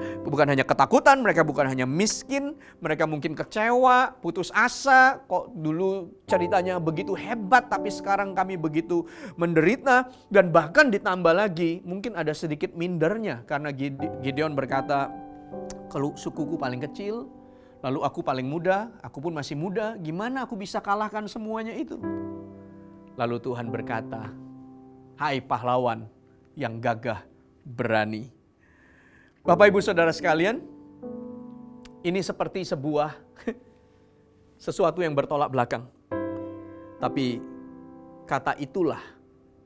ketakutan, mereka bukan hanya miskin, mereka mungkin kecewa, putus asa, kok dulu ceritanya begitu hebat tapi sekarang kami begitu menderita, dan bahkan ditambah lagi mungkin ada sedikit mindernya karena Gideon berkata, kalau sukuku paling kecil, lalu aku paling muda, aku pun masih muda, gimana aku bisa kalahkan semuanya itu? Lalu Tuhan berkata, hai pahlawan yang gagah berani. Bapak Ibu Saudara sekalian, ini seperti sebuah sesuatu yang bertolak belakang. Tapi kata itulah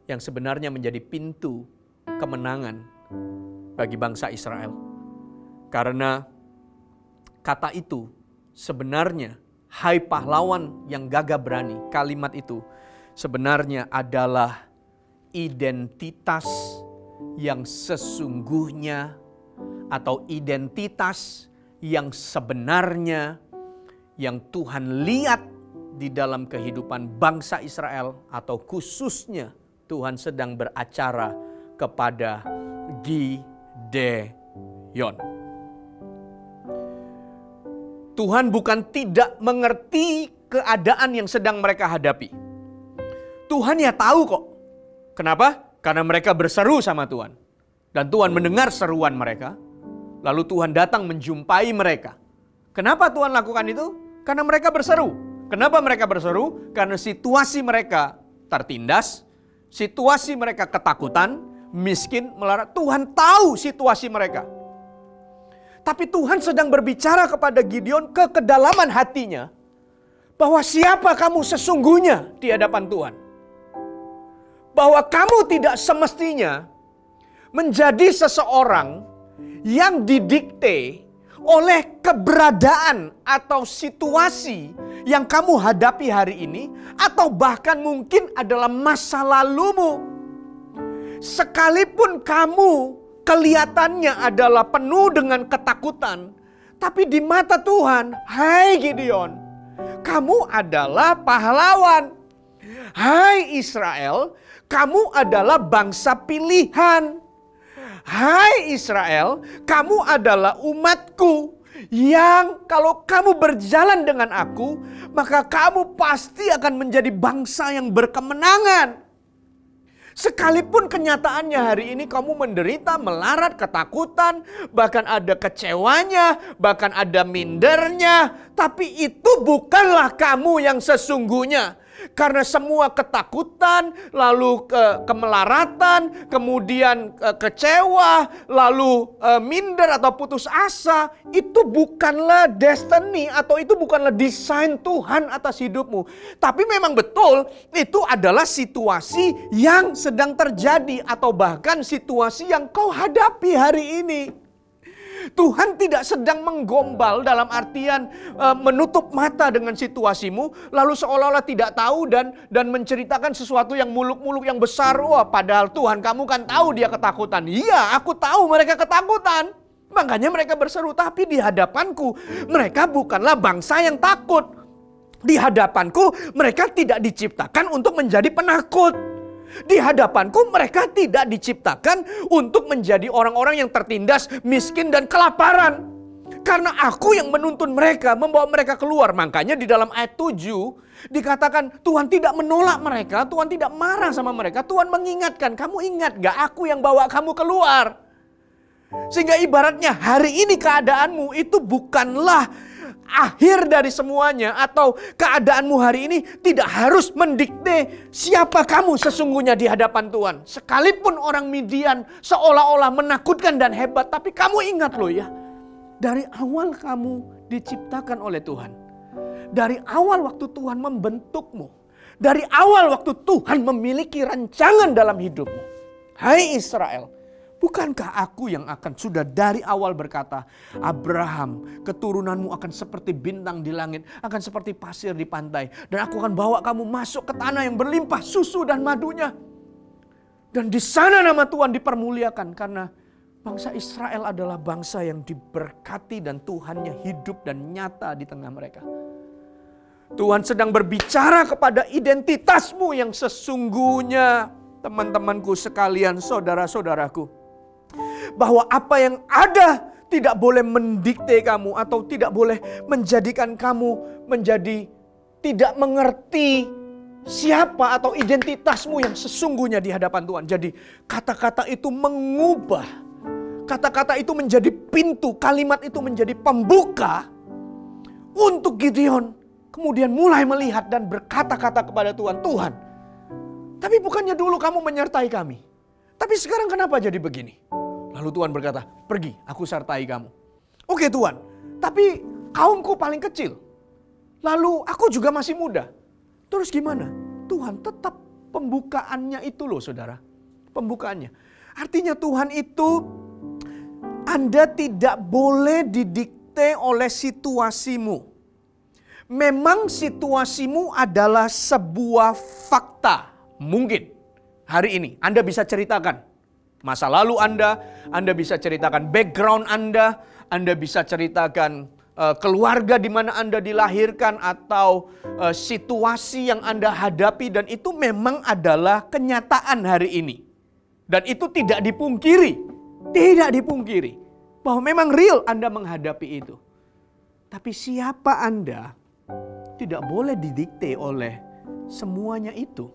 yang sebenarnya menjadi pintu kemenangan bagi bangsa Israel. Karena kata itu sebenarnya, hai pahlawan yang gagah berani, kalimat itu sebenarnya adalah identitas yang sesungguhnya atau identitas yang sebenarnya yang Tuhan lihat di dalam kehidupan bangsa Israel, atau khususnya Tuhan sedang beracara kepada Gideon. Tuhan bukan tidak mengerti keadaan yang sedang mereka hadapi. Tuhan ya tahu kok. Kenapa? Karena mereka berseru sama Tuhan. Dan Tuhan mendengar seruan mereka. Lalu Tuhan datang menjumpai mereka. Kenapa Tuhan lakukan itu? Karena mereka berseru. Kenapa mereka berseru? Karena situasi mereka tertindas. Situasi mereka ketakutan, miskin, melarat. Tuhan tahu situasi mereka. Tapi Tuhan sedang berbicara kepada Gideon ke kedalaman hatinya. Bahwa siapa kamu sesungguhnya di hadapan Tuhan. Bahwa kamu tidak semestinya menjadi seseorang yang didikte oleh keberadaan atau situasi yang kamu hadapi hari ini, atau bahkan mungkin adalah masa lalumu. Sekalipun kamu kelihatannya adalah penuh dengan ketakutan, tapi di mata Tuhan, hai Gideon, kamu adalah pahlawan. Hai Israel, kamu adalah bangsa pilihan. Hai Israel, kamu adalah umatku yang kalau kamu berjalan dengan aku, maka kamu pasti akan menjadi bangsa yang berkemenangan. Sekalipun kenyataannya hari ini kamu menderita, melarat, ketakutan, bahkan ada kecewanya, bahkan ada mindernya, tapi itu bukanlah kamu yang sesungguhnya. Karena semua ketakutan, lalu kemelaratan, kemudian kecewa, lalu minder atau putus asa, itu bukanlah destiny atau itu bukanlah desain Tuhan atas hidupmu. Tapi memang betul itu adalah situasi yang sedang terjadi atau bahkan situasi yang kau hadapi hari ini. Tuhan tidak sedang menggombal dalam artian menutup mata dengan situasimu, lalu seolah-olah tidak tahu dan menceritakan sesuatu yang muluk-muluk yang besar. Wah, padahal Tuhan, kamu kan tahu dia ketakutan. Iya, aku tahu mereka ketakutan. Makanya mereka berseru, tapi di hadapanku mereka bukanlah bangsa yang takut. Di hadapanku mereka tidak diciptakan untuk menjadi penakut. Di hadapanku mereka tidak diciptakan untuk menjadi orang-orang yang tertindas, miskin dan kelaparan. Karena aku yang menuntun mereka, membawa mereka keluar. Makanya di dalam ayat 7 dikatakan Tuhan tidak menolak mereka, Tuhan tidak marah sama mereka. Tuhan mengingatkan, kamu ingat gak aku yang bawa kamu keluar? Sehingga ibaratnya hari ini keadaanmu itu bukanlah akhir dari semuanya, atau keadaanmu hari ini tidak harus mendikte siapa kamu sesungguhnya di hadapan Tuhan. Sekalipun orang Midian seolah-olah menakutkan dan hebat, tapi kamu ingat loh ya, dari awal kamu diciptakan oleh Tuhan. Dari awal waktu Tuhan membentukmu, dari awal waktu Tuhan memiliki rancangan dalam hidupmu. Hai Israel, bukankah aku yang akan sudah dari awal berkata, Abraham, keturunanmu akan seperti bintang di langit, akan seperti pasir di pantai. Dan aku akan bawa kamu masuk ke tanah yang berlimpah susu dan madunya. Dan di sana nama Tuhan dipermuliakan, karena bangsa Israel adalah bangsa yang diberkati dan Tuhannya hidup dan nyata di tengah mereka. Tuhan sedang berbicara kepada identitasmu yang sesungguhnya, teman-temanku sekalian, saudara-saudaraku. Bahwa apa yang ada tidak boleh mendikte kamu atau tidak boleh menjadikan kamu menjadi tidak mengerti siapa atau identitasmu yang sesungguhnya di hadapan Tuhan. Jadi kata-kata itu mengubah, kata-kata itu menjadi pintu, kalimat itu menjadi pembuka untuk Gideon kemudian mulai melihat dan berkata-kata kepada Tuhan, Tuhan, tapi bukannya dulu kamu menyertai kami, tapi sekarang kenapa jadi begini? Lalu Tuhan berkata, pergi, aku sertai kamu. Oke Tuhan, tapi kaumku paling kecil. Lalu aku juga masih muda. Terus gimana? Tuhan tetap pembukaannya itu loh saudara. Pembukaannya. Artinya Tuhan itu, Anda tidak boleh didikte oleh situasimu. Memang situasimu adalah sebuah fakta. Mungkin. hari ini. Anda bisa ceritakan masa lalu Anda bisa ceritakan background Anda bisa ceritakan keluarga di mana Anda dilahirkan atau situasi yang Anda hadapi, dan itu memang adalah kenyataan hari ini. Dan itu tidak dipungkiri bahwa memang real Anda menghadapi itu. Tapi siapa Anda tidak boleh didikte oleh semuanya itu.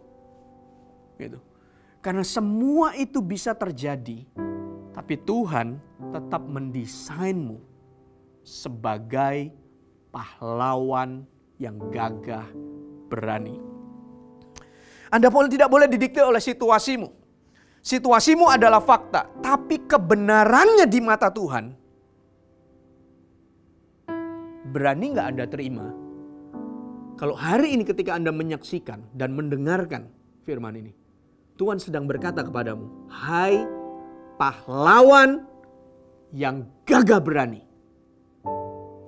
Gitu. Karena semua itu bisa terjadi, tapi Tuhan tetap mendesainmu sebagai pahlawan yang gagah berani. Anda tidak boleh didikte oleh situasimu. Situasimu adalah fakta, tapi kebenarannya di mata Tuhan, berani gak Anda terima? Kalau hari ini ketika Anda menyaksikan dan mendengarkan firman ini, Tuhan sedang berkata kepadamu, hai pahlawan yang gagah berani.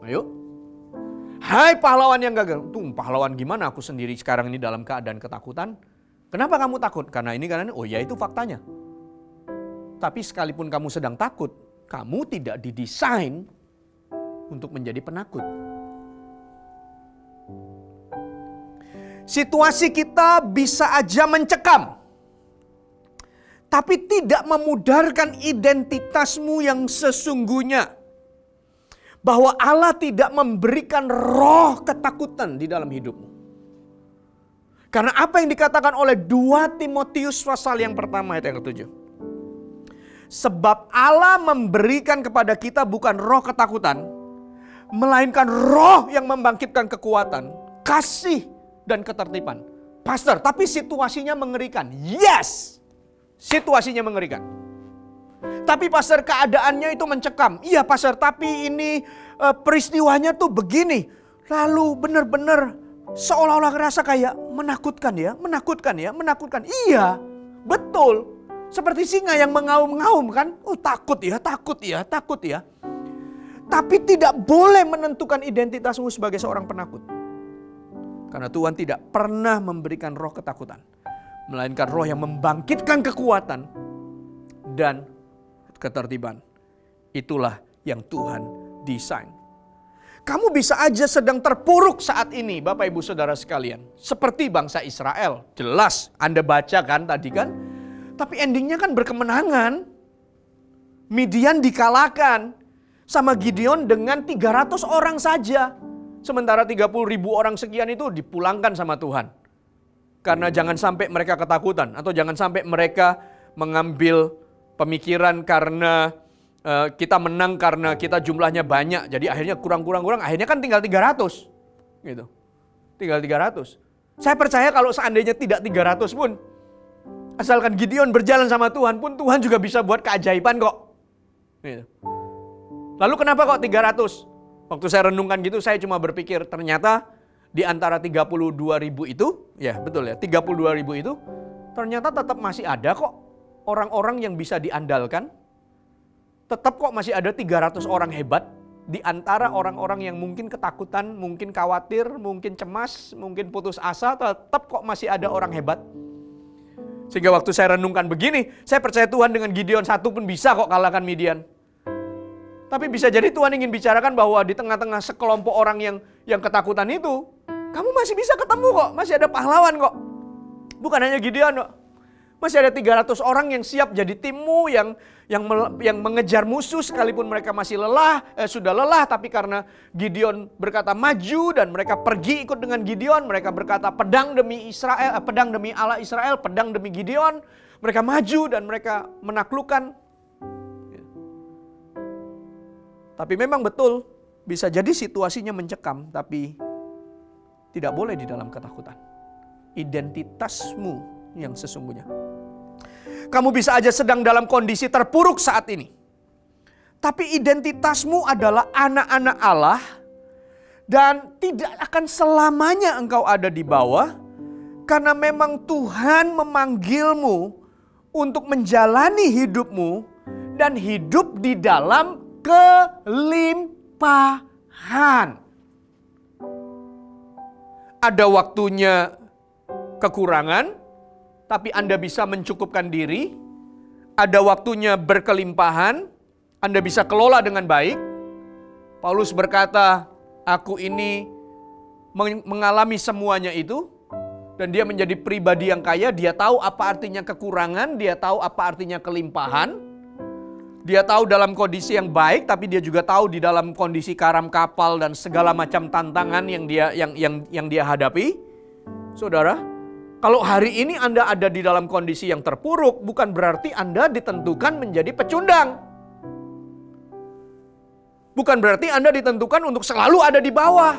Ayo. Hai pahlawan yang gagah. Tuh pahlawan gimana, aku sendiri sekarang ini dalam keadaan ketakutan. Kenapa kamu takut? Karena ini, oh ya itu faktanya. Tapi sekalipun kamu sedang takut, kamu tidak didesain untuk menjadi penakut. Situasi kita bisa aja mencekam, tapi tidak memudarkan identitasmu yang sesungguhnya. Bahwa Allah tidak memberikan roh ketakutan di dalam hidupmu. Karena apa yang dikatakan oleh 2 Timotius pasal yang pertama ayat yang ke-7. Sebab Allah memberikan kepada kita bukan roh ketakutan, melainkan roh yang membangkitkan kekuatan, kasih, dan ketertiban. Pastor, tapi situasinya mengerikan. Yes, situasinya mengerikan. Tapi pastor, keadaannya itu mencekam. Iya pastor, tapi ini peristiwanya tuh begini. Lalu benar-benar seolah-olah ngerasa kayak menakutkan ya. Iya, betul. Seperti singa yang mengaum-ngaum kan. Oh takut ya. Tapi tidak boleh menentukan identitasmu sebagai seorang penakut. Karena Tuhan tidak pernah memberikan roh ketakutan, melainkan roh yang membangkitkan kekuatan dan ketertiban. Itulah yang Tuhan desain. Kamu bisa aja sedang terpuruk saat ini, Bapak Ibu Saudara sekalian. Seperti bangsa Israel. Jelas Anda baca kan tadi kan. Tapi endingnya kan berkemenangan. Midian dikalahkan sama Gideon dengan 300 orang saja. Sementara 30.000 orang sekian itu dipulangkan sama Tuhan. Karena jangan sampai mereka ketakutan. Atau jangan sampai mereka mengambil pemikiran karena kita menang karena kita jumlahnya banyak. Jadi akhirnya kurang. Akhirnya kan tinggal 300. Gitu. Tinggal 300. Saya percaya kalau seandainya tidak 300 pun, asalkan Gideon berjalan sama Tuhan pun, Tuhan juga bisa buat keajaiban kok. Gitu. Lalu kenapa kok 300? Waktu saya renungkan gitu, saya cuma berpikir ternyata di antara 32.000 itu, ya betul ya, 32.000 itu ternyata tetap masih ada kok orang-orang yang bisa diandalkan. Tetap kok masih ada 300 orang hebat di antara orang-orang yang mungkin ketakutan, mungkin khawatir, mungkin cemas, mungkin putus asa, tetap kok masih ada orang hebat. Sehingga waktu saya renungkan begini, saya percaya Tuhan dengan Gideon satu pun bisa kok kalahkan Midian. Tapi bisa jadi Tuhan ingin bicarakan bahwa di tengah-tengah sekelompok orang yang ketakutan itu, kamu masih bisa ketemu kok, masih ada pahlawan kok. Bukan hanya Gideon kok. Masih ada 300 orang yang siap jadi timmu yang mengejar musuh sekalipun mereka masih sudah lelah, tapi karena Gideon berkata maju dan mereka pergi ikut dengan Gideon, mereka berkata pedang demi Israel, pedang demi Allah Israel, pedang demi Gideon, mereka maju dan mereka menaklukkan. Tapi memang betul, bisa jadi situasinya mencekam, tapi tidak boleh di dalam ketakutan. Identitasmu yang sesungguhnya. Kamu bisa aja sedang dalam kondisi terpuruk saat ini. Tapi identitasmu adalah anak-anak Allah dan tidak akan selamanya engkau ada di bawah. Karena memang Tuhan memanggilmu untuk menjalani hidupmu dan hidup di dalam kelimpahan. Ada waktunya kekurangan, tapi Anda bisa mencukupkan diri, ada waktunya berkelimpahan, Anda bisa kelola dengan baik. Paulus berkata, aku ini mengalami semuanya itu, dan dia menjadi pribadi yang kaya. Dia tahu apa artinya kekurangan, dia tahu apa artinya kelimpahan. Dia tahu dalam kondisi yang baik, tapi dia juga tahu di dalam kondisi karam kapal dan segala macam tantangan yang dia hadapi. Saudara, kalau hari ini Anda ada di dalam kondisi yang terpuruk, bukan berarti Anda ditentukan menjadi pecundang. Bukan berarti Anda ditentukan untuk selalu ada di bawah.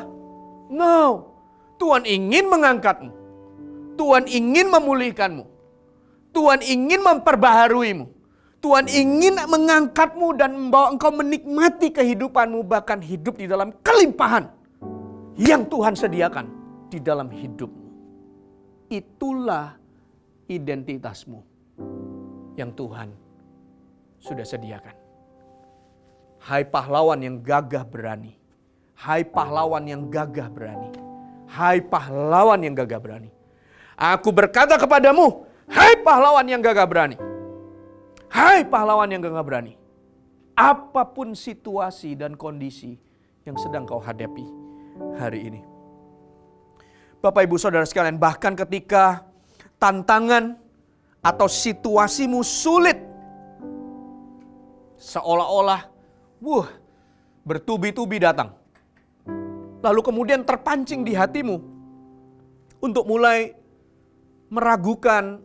No. Tuhan ingin mengangkatmu. Tuhan ingin memulihkanmu. Tuhan ingin memperbaharuimu. Tuhan ingin mengangkatmu dan membawa engkau menikmati kehidupanmu, bahkan hidup di dalam kelimpahan yang Tuhan sediakan di dalam hidupmu. Itulah identitasmu yang Tuhan sudah sediakan. Hai pahlawan yang gagah berani. Hai pahlawan yang gagah berani. Hai pahlawan yang gagah berani. Aku berkata kepadamu, hai pahlawan yang gagah berani. Hai pahlawan yang gagah berani. Apapun situasi dan kondisi yang sedang kau hadapi hari ini. Bapak Ibu Saudara sekalian, bahkan ketika tantangan atau situasimu sulit, seolah-olah bertubi-tubi datang. Lalu kemudian terpancing di hatimu untuk mulai meragukan,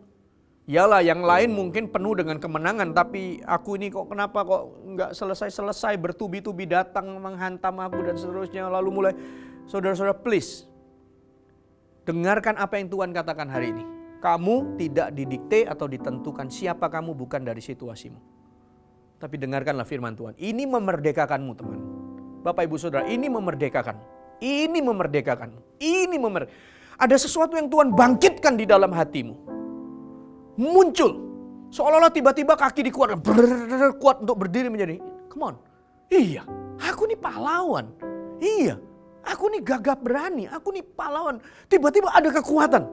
yalah yang lain mungkin penuh dengan kemenangan, tapi aku ini kenapa nggak selesai-selesai, bertubi-tubi datang menghantam aku dan seterusnya. Lalu mulai, saudara-saudara please, dengarkan apa yang Tuhan katakan hari ini. Kamu tidak didikte atau ditentukan siapa kamu bukan dari situasimu. Tapi dengarkanlah firman Tuhan. Ini memerdekakanmu teman. Bapak Ibu Saudara, ini memerdekakanmu. Ini memerdekakanmu. Ada sesuatu yang Tuhan bangkitkan di dalam hatimu. Muncul. Seolah-olah tiba-tiba kaki dikuatkan. Kuat untuk berdiri menjadi. Come on. Iya. Aku nih pahlawan. Iya. Aku nih gagah berani. Aku nih pahlawan. Tiba-tiba ada kekuatan.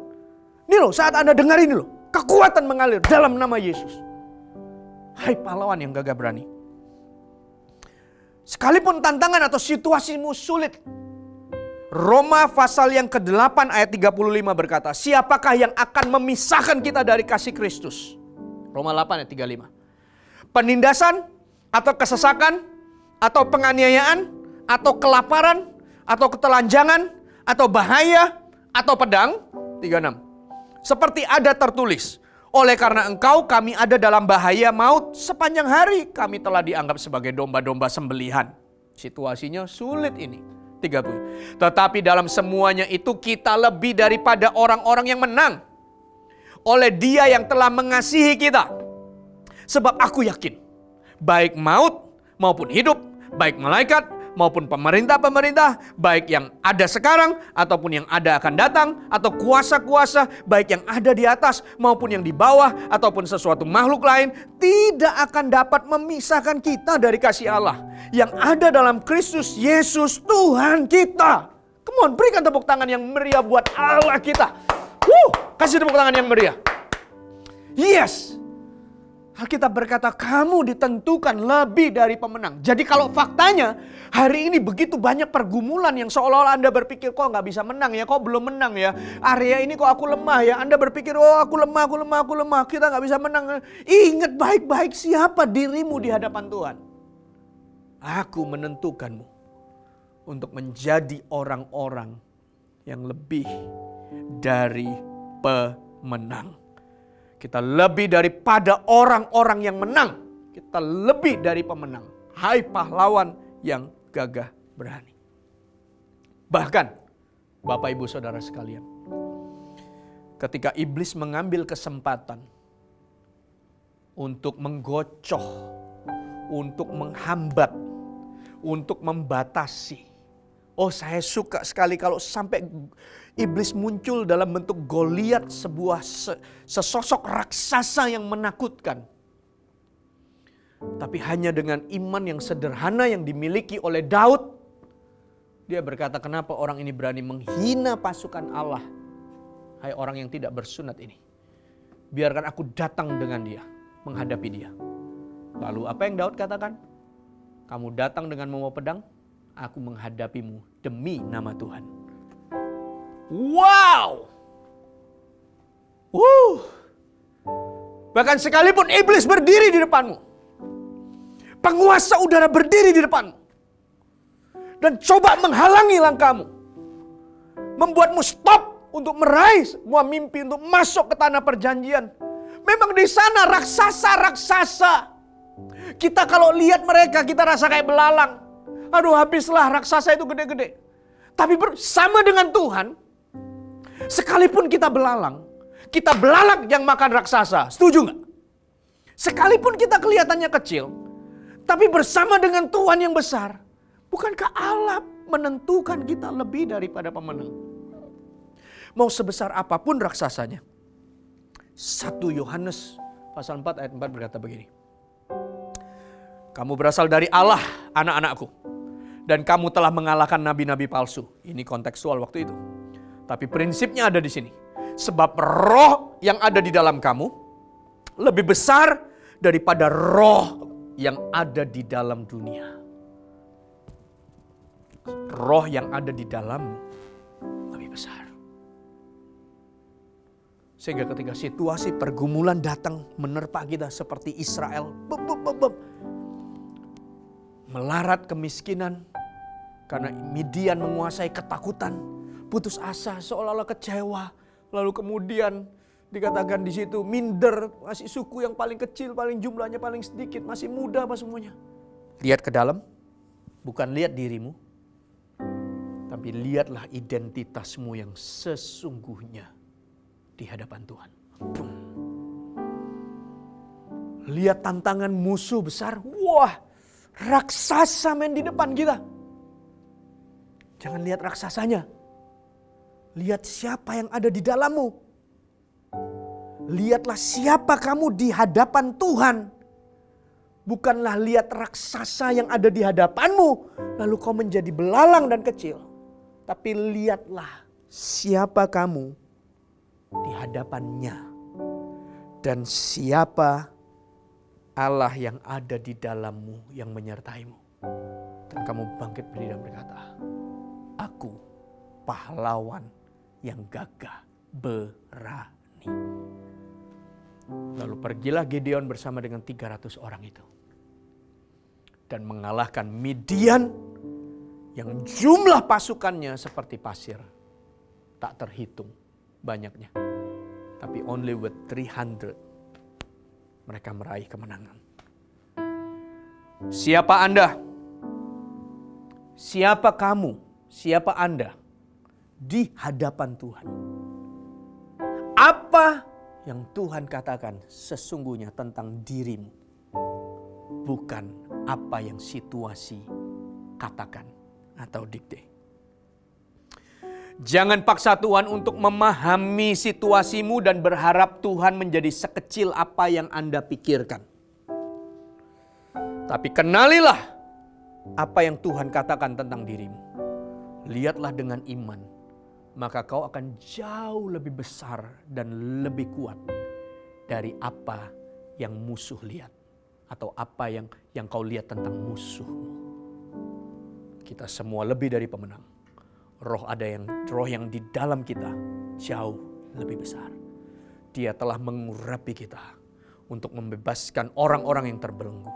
Nih loh, saat Anda dengar ini loh. Kekuatan mengalir dalam nama Yesus. Hai pahlawan yang gagah berani. Sekalipun tantangan atau situasimu sulit. Roma pasal yang ke-8 ayat 35 berkata, siapakah yang akan memisahkan kita dari kasih Kristus? Roma 8 ayat 35. Penindasan atau kesesakan atau penganiayaan atau kelaparan atau ketelanjangan atau bahaya atau pedang. 36. Seperti ada tertulis, oleh karena engkau kami ada dalam bahaya maut sepanjang hari. Kami telah dianggap sebagai domba-domba sembelihan. Situasinya sulit ini. 30. Tetapi dalam semuanya itu kita lebih daripada orang-orang yang menang. Oleh Dia yang telah mengasihi kita. Sebab aku yakin, baik maut maupun hidup, baik malaikat maupun pemerintah-pemerintah, baik yang ada sekarang ataupun yang ada akan datang, atau kuasa-kuasa, baik yang ada di atas maupun yang di bawah, ataupun sesuatu makhluk lain, tidak akan dapat memisahkan kita dari kasih Allah yang ada dalam Kristus Yesus Tuhan kita. Come on, berikan tepuk tangan yang meriah buat Allah kita. Kasih tepuk tangan yang meriah. Yes. Alkitab berkata kamu ditentukan lebih dari pemenang. Jadi kalau faktanya hari ini begitu banyak pergumulan yang seolah-olah Anda berpikir kok nggak bisa menang ya, kok belum menang ya. Area ini kok aku lemah ya. Anda berpikir oh aku lemah. Kita nggak bisa menang. Ingat baik-baik siapa dirimu di hadapan Tuhan. Aku menentukanmu untuk menjadi orang-orang yang lebih dari pemenang. Kita lebih daripada orang-orang yang menang. Kita lebih dari pemenang. Hai pahlawan yang gagah berani. Bahkan, Bapak Ibu Saudara sekalian, ketika iblis mengambil kesempatan untuk menggocoh, untuk menghambat, untuk membatasi. Oh, saya suka sekali kalau sampai iblis muncul dalam bentuk Goliat, sebuah sesosok raksasa yang menakutkan. Tapi hanya dengan iman yang sederhana yang dimiliki oleh Daud, dia berkata, kenapa orang ini berani menghina pasukan Allah? Hai orang yang tidak bersunat ini. biarkan aku datang dengan dia, menghadapi dia. Lalu apa yang Daud katakan? Kamu datang dengan membawa pedang, aku menghadapimu demi nama Tuhan. Wow! Bahkan sekalipun iblis berdiri di depanmu, penguasa udara berdiri di depanmu, dan coba menghalangi langkahmu, membuatmu stop untuk meraih semua mimpi, untuk masuk ke tanah perjanjian. Memang di sana raksasa-raksasa. Kita kalau lihat mereka, kita rasa kayak belalang. Aduh, habislah, raksasa itu gede-gede. Tapi bersama dengan Tuhan, sekalipun kita belalang yang makan raksasa. Setuju nggak? Sekalipun kita kelihatannya kecil, tapi bersama dengan Tuhan yang besar, bukankah Allah menentukan kita lebih daripada pemenang? Mau sebesar apapun raksasanya. 1 Yohanes pasal 4 ayat 4 berkata begini. Kamu berasal dari Allah, anak-anakku. Dan kamu telah mengalahkan nabi-nabi palsu. Ini kontekstual waktu itu. Tapi prinsipnya ada di sini. Sebab roh yang ada di dalam kamu lebih besar daripada roh yang ada di dalam dunia. Roh yang ada di dalammu lebih besar. Sehingga ketika situasi pergumulan datang menerpa kita seperti Israel. Melarat kemiskinan karena Midian menguasai, ketakutan, putus asa, seolah-olah kecewa. Lalu kemudian dikatakan di situ minder, masih suku yang paling kecil, paling jumlahnya paling sedikit, masih muda apa semuanya. Lihat ke dalam, bukan lihat dirimu, tapi lihatlah identitasmu yang sesungguhnya di hadapan Tuhan. Lihat tantangan musuh besar, wah, raksasa main di depan kita. Jangan lihat raksasanya. Lihat siapa yang ada di dalammu. Lihatlah siapa kamu di hadapan Tuhan. Bukanlah lihat raksasa yang ada di hadapanmu, lalu kau menjadi belalang dan kecil. Tapi lihatlah siapa kamu di hadapannya. Dan siapa Allah yang ada di dalammu yang menyertaimu. Dan kamu bangkit berdiri dan berkata, aku pahlawan yang gagah berani. Lalu pergilah Gideon bersama dengan 300 orang itu. Dan mengalahkan Midian yang jumlah pasukannya seperti pasir. Tak terhitung banyaknya. Tapi only with 300 mereka meraih kemenangan. Siapa Anda? Siapa kamu? Siapa Anda? Di hadapan Tuhan. Apa yang Tuhan katakan sesungguhnya tentang dirimu. Bukan apa yang situasi katakan atau dikte. Jangan paksa Tuhan untuk memahami situasimu dan berharap Tuhan menjadi sekecil apa yang Anda pikirkan. Tapi kenalilah apa yang Tuhan katakan tentang dirimu. Lihatlah dengan iman, maka kau akan jauh lebih besar dan lebih kuat dari apa yang musuh lihat. Atau apa yang kau lihat tentang musuhmu. Kita semua lebih dari pemenang. Roh yang di dalam kita jauh lebih besar. Dia telah mengurapi kita untuk membebaskan orang-orang yang terbelenggu,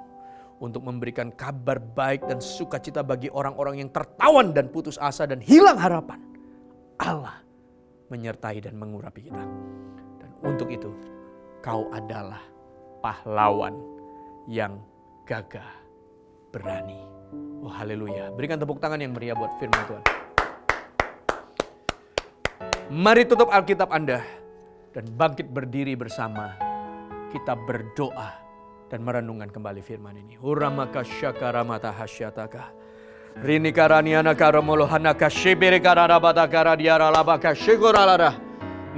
untuk memberikan kabar baik dan sukacita bagi orang-orang yang tertawan dan putus asa dan hilang harapan. Allah menyertai dan mengurapi kita. Dan untuk itu kau adalah pahlawan yang gagah berani. Oh haleluya. Berikan tepuk tangan yang meriah buat firman Tuhan. Mari tutup Alkitab Anda dan bangkit berdiri bersama. Kita berdoa dan merenungkan kembali firman ini. Uramaka syakaramata hasyataka. Rini karaniana karamolo hanaka shibiri kararabata karadiara labaka shigoralada.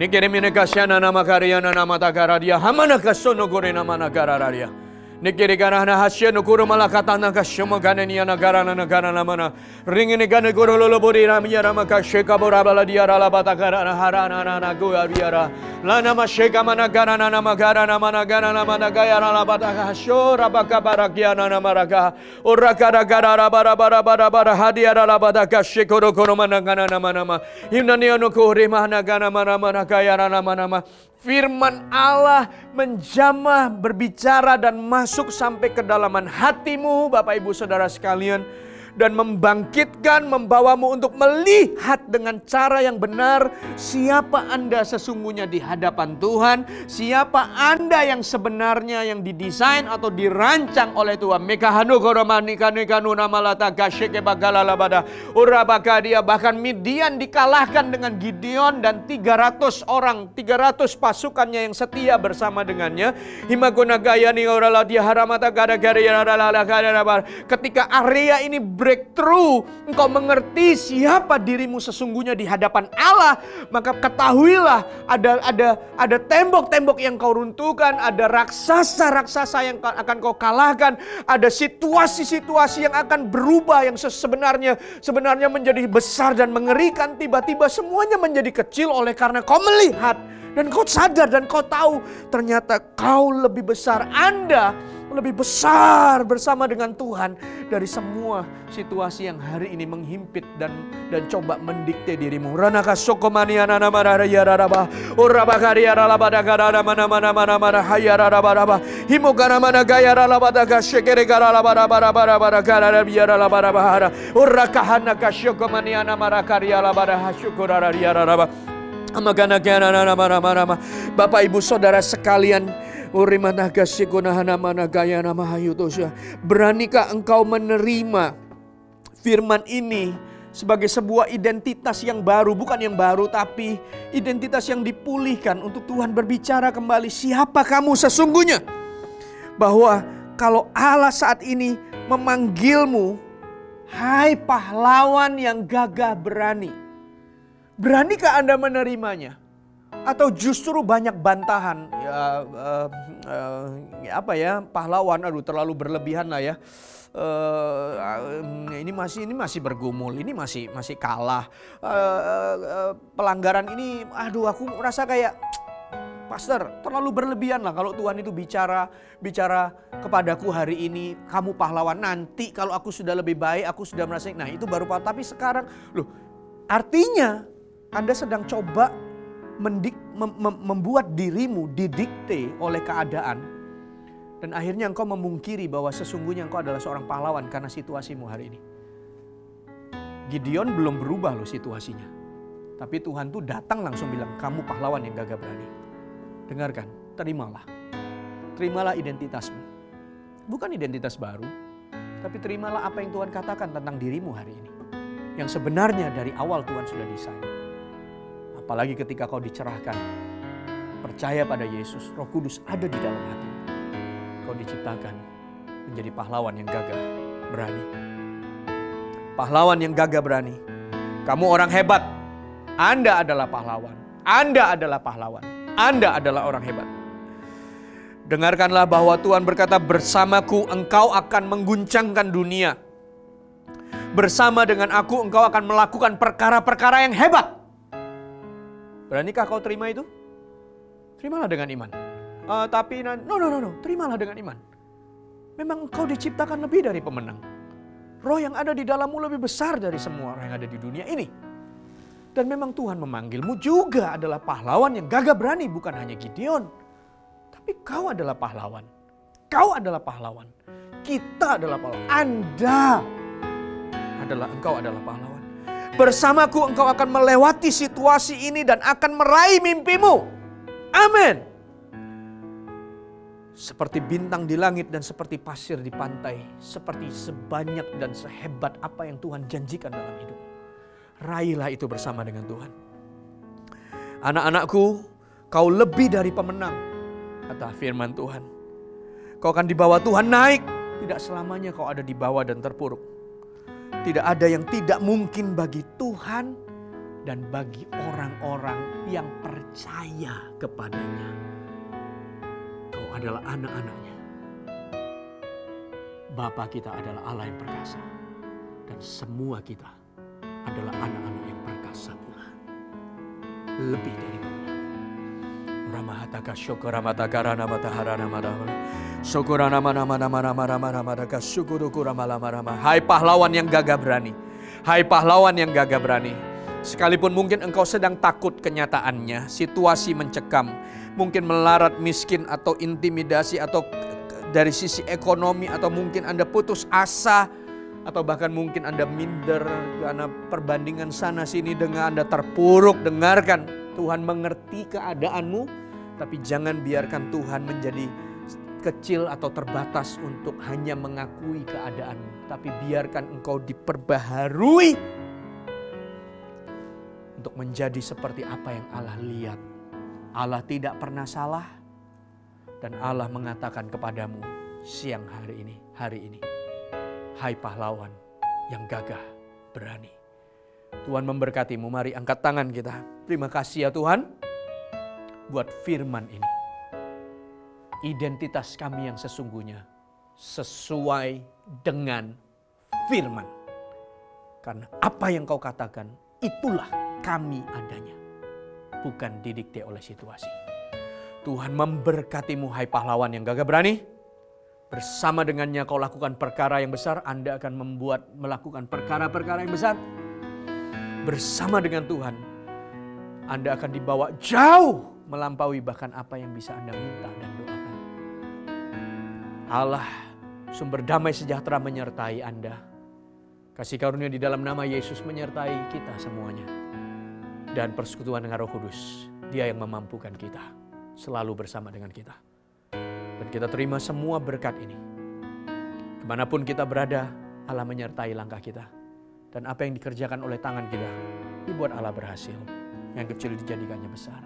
Nikirimine kasyana nama karyana nama takaradia. Hamanaka sono gore nama nagararadia. Nikiri karana hasya nukuru malakatana kasyama ganenia negara namana. Ringini gane guru lolo bodi ramya ramaka sheka borabala diara labata karana harana nana goya biara. Lana masheka managana nama gara nama nagana nama nagaya nama badaga shora baka baragiana nama raga urakara gara bara bara bara bara hadia nama badaga shekoro kono managana nama himnaniano kore managana nama nagaya nama. Firman Allah menjamah, berbicara dan masuk sampai kedalaman hatimu Bapak Ibu Saudara sekalian. Dan membangkitkan, membawamu untuk melihat dengan cara yang benar siapa Anda sesungguhnya di hadapan Tuhan. Siapa Anda yang sebenarnya yang didesain atau dirancang oleh Tuhan. Bahkan Midian dikalahkan dengan Gideon dan 300 orang, 300 pasukannya yang setia bersama dengannya. Ketika area ini breakthrough, engkau mengerti siapa dirimu sesungguhnya di hadapan Allah, maka ketahuilah ada tembok-tembok yang kau runtuhkan, ada raksasa-raksasa yang akan kau kalahkan, ada situasi-situasi yang akan berubah yang sebenarnya menjadi besar dan mengerikan, tiba-tiba semuanya menjadi kecil oleh karena kau melihat dan kau sadar dan kau tahu ternyata kau lebih besar, Anda lebih besar bersama dengan Tuhan dari semua situasi yang hari ini menghimpit dan coba mendikte dirimu. Ranaka sokomaniana namara yararaba urabakaria ralabadagara mana hayararaba himogana mana gayaralabadaga shekeregara labara biaralabarabara urakahana kasyokomaniana marakaria labara hasyukurara yararaba amagana nama. Bapak Ibu Saudara sekalian, beranikah engkau menerima firman ini sebagai sebuah identitas yang baru? Bukan yang baru, tapi identitas yang dipulihkan untuk Tuhan berbicara kembali siapa kamu sesungguhnya. Bahwa kalau Allah saat ini memanggilmu, hai pahlawan yang gagah berani, beranikah Anda menerimanya? Atau justru banyak bantahan, pahlawan, terlalu berlebihan lah ya. Ini masih bergumul, ini masih kalah. Pelanggaran ini, aku merasa kayak, Pastor, terlalu berlebihan lah kalau Tuhan itu bicara kepadaku hari ini, kamu pahlawan. Nanti kalau aku sudah lebih baik, aku sudah merasa, nah itu baru pahlawan. Tapi sekarang, artinya Anda sedang coba membuat dirimu didikte oleh keadaan. Dan akhirnya engkau memungkiri bahwa sesungguhnya engkau adalah seorang pahlawan karena situasimu hari ini. Gideon belum berubah loh situasinya. Tapi Tuhan tuh datang langsung bilang, kamu pahlawan yang gagah berani. Dengarkan, terimalah. Terimalah identitasmu. Bukan identitas baru, tapi terimalah apa yang Tuhan katakan tentang dirimu hari ini. Yang sebenarnya dari awal Tuhan sudah desain. Apalagi ketika kau dicerahkan, percaya pada Yesus, Roh Kudus ada di dalam hatimu. Kau diciptakan menjadi pahlawan yang gagah berani. Pahlawan yang gagah berani. Kamu orang hebat. Anda adalah pahlawan. Anda adalah pahlawan. Anda adalah orang hebat. Dengarkanlah bahwa Tuhan berkata, bersamaku engkau akan mengguncangkan dunia. Bersama dengan aku engkau akan melakukan perkara-perkara yang hebat. Beranikah kau terima itu? Terimalah dengan iman. Terimalah dengan iman. Memang engkau diciptakan lebih dari pemenang. Roh yang ada di dalammu lebih besar dari semua orang yang ada di dunia ini. Dan memang Tuhan memanggilmu juga adalah pahlawan yang gagah berani. Bukan hanya Gideon. Tapi kau adalah pahlawan. Kau adalah pahlawan. Kita adalah pahlawan. Engkau adalah pahlawan. Bersamaku engkau akan melewati situasi ini dan akan meraih mimpimu. Amin. Seperti bintang di langit dan seperti pasir di pantai. Seperti sebanyak dan sehebat apa yang Tuhan janjikan dalam hidupmu. Raihlah itu bersama dengan Tuhan. Anak-anakku, kau lebih dari pemenang, kata firman Tuhan. Kau akan dibawa Tuhan naik. Tidak selamanya kau ada di bawah dan terpuruk. Tidak ada yang tidak mungkin bagi Tuhan dan bagi orang-orang yang percaya kepadanya. Kau adalah anak-anaknya. Bapa kita adalah Allah yang perkasa. Dan semua kita adalah anak-anak yang perkasa pula. Lebih dari pemenang. mahataka syukuramata karana mataharana madama. Syukurana mana syukurukuramalamarama. Hai pahlawan yang gagah berani. Hai pahlawan yang gagah berani. Sekalipun mungkin engkau sedang takut kenyataannya, situasi mencekam, mungkin melarat, miskin, atau intimidasi, atau dari sisi ekonomi, atau mungkin Anda putus asa, atau bahkan mungkin Anda minder karena perbandingan sana sini dengan Anda terpuruk. Dengarkan, Tuhan mengerti keadaanmu, tapi jangan biarkan Tuhan menjadi kecil atau terbatas untuk hanya mengakui keadaanmu, tapi biarkan engkau diperbaharui untuk menjadi seperti apa yang Allah lihat. Allah tidak pernah salah, dan Allah mengatakan kepadamu siang hari ini, hai pahlawan yang gagah berani. Tuhan memberkatimu. Mari angkat tangan kita. Terima kasih ya Tuhan buat firman ini. Identitas kami yang sesungguhnya sesuai dengan firman. Karena apa yang kau katakan itulah kami adanya. Bukan didikte oleh situasi. Tuhan memberkatimu hai pahlawan yang gagah berani. Bersama dengannya kau lakukan perkara yang besar. Anda akan melakukan perkara-perkara yang besar. Bersama dengan Tuhan Anda akan dibawa jauh melampaui bahkan apa yang bisa Anda minta dan doakan. Allah sumber damai sejahtera menyertai Anda. Kasih karunia di dalam nama Yesus menyertai kita semuanya. Dan persekutuan dengan Roh Kudus, Dia yang memampukan kita selalu bersama dengan kita. Dan kita terima semua berkat ini. Kemanapun kita berada, Allah menyertai langkah kita. Dan apa yang dikerjakan oleh tangan kita, dibuat Allah berhasil. Yang kecil dijadikannya besar.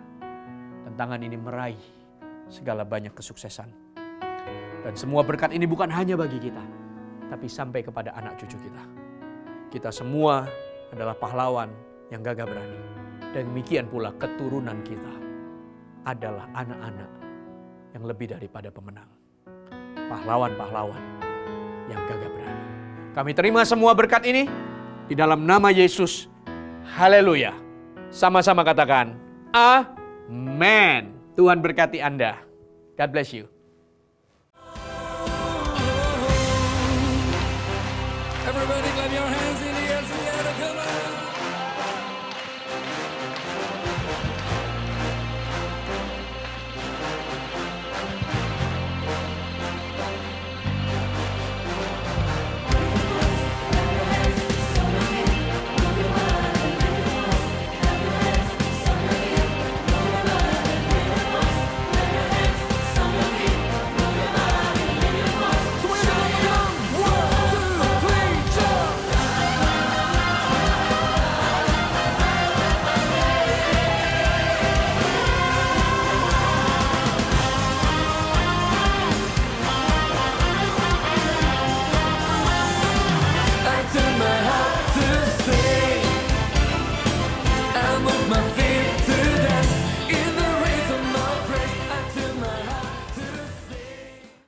Dan tangan ini meraih segala banyak kesuksesan. Dan semua berkat ini bukan hanya bagi kita, tapi sampai kepada anak cucu kita. Kita semua adalah pahlawan yang gagah berani. Dan demikian pula keturunan kita adalah anak-anak yang lebih daripada pemenang. Pahlawan-pahlawan yang gagah berani. Kami terima semua berkat ini di dalam nama Yesus. Haleluya. Sama-sama katakan, Amen. Tuhan berkati Anda. God bless you.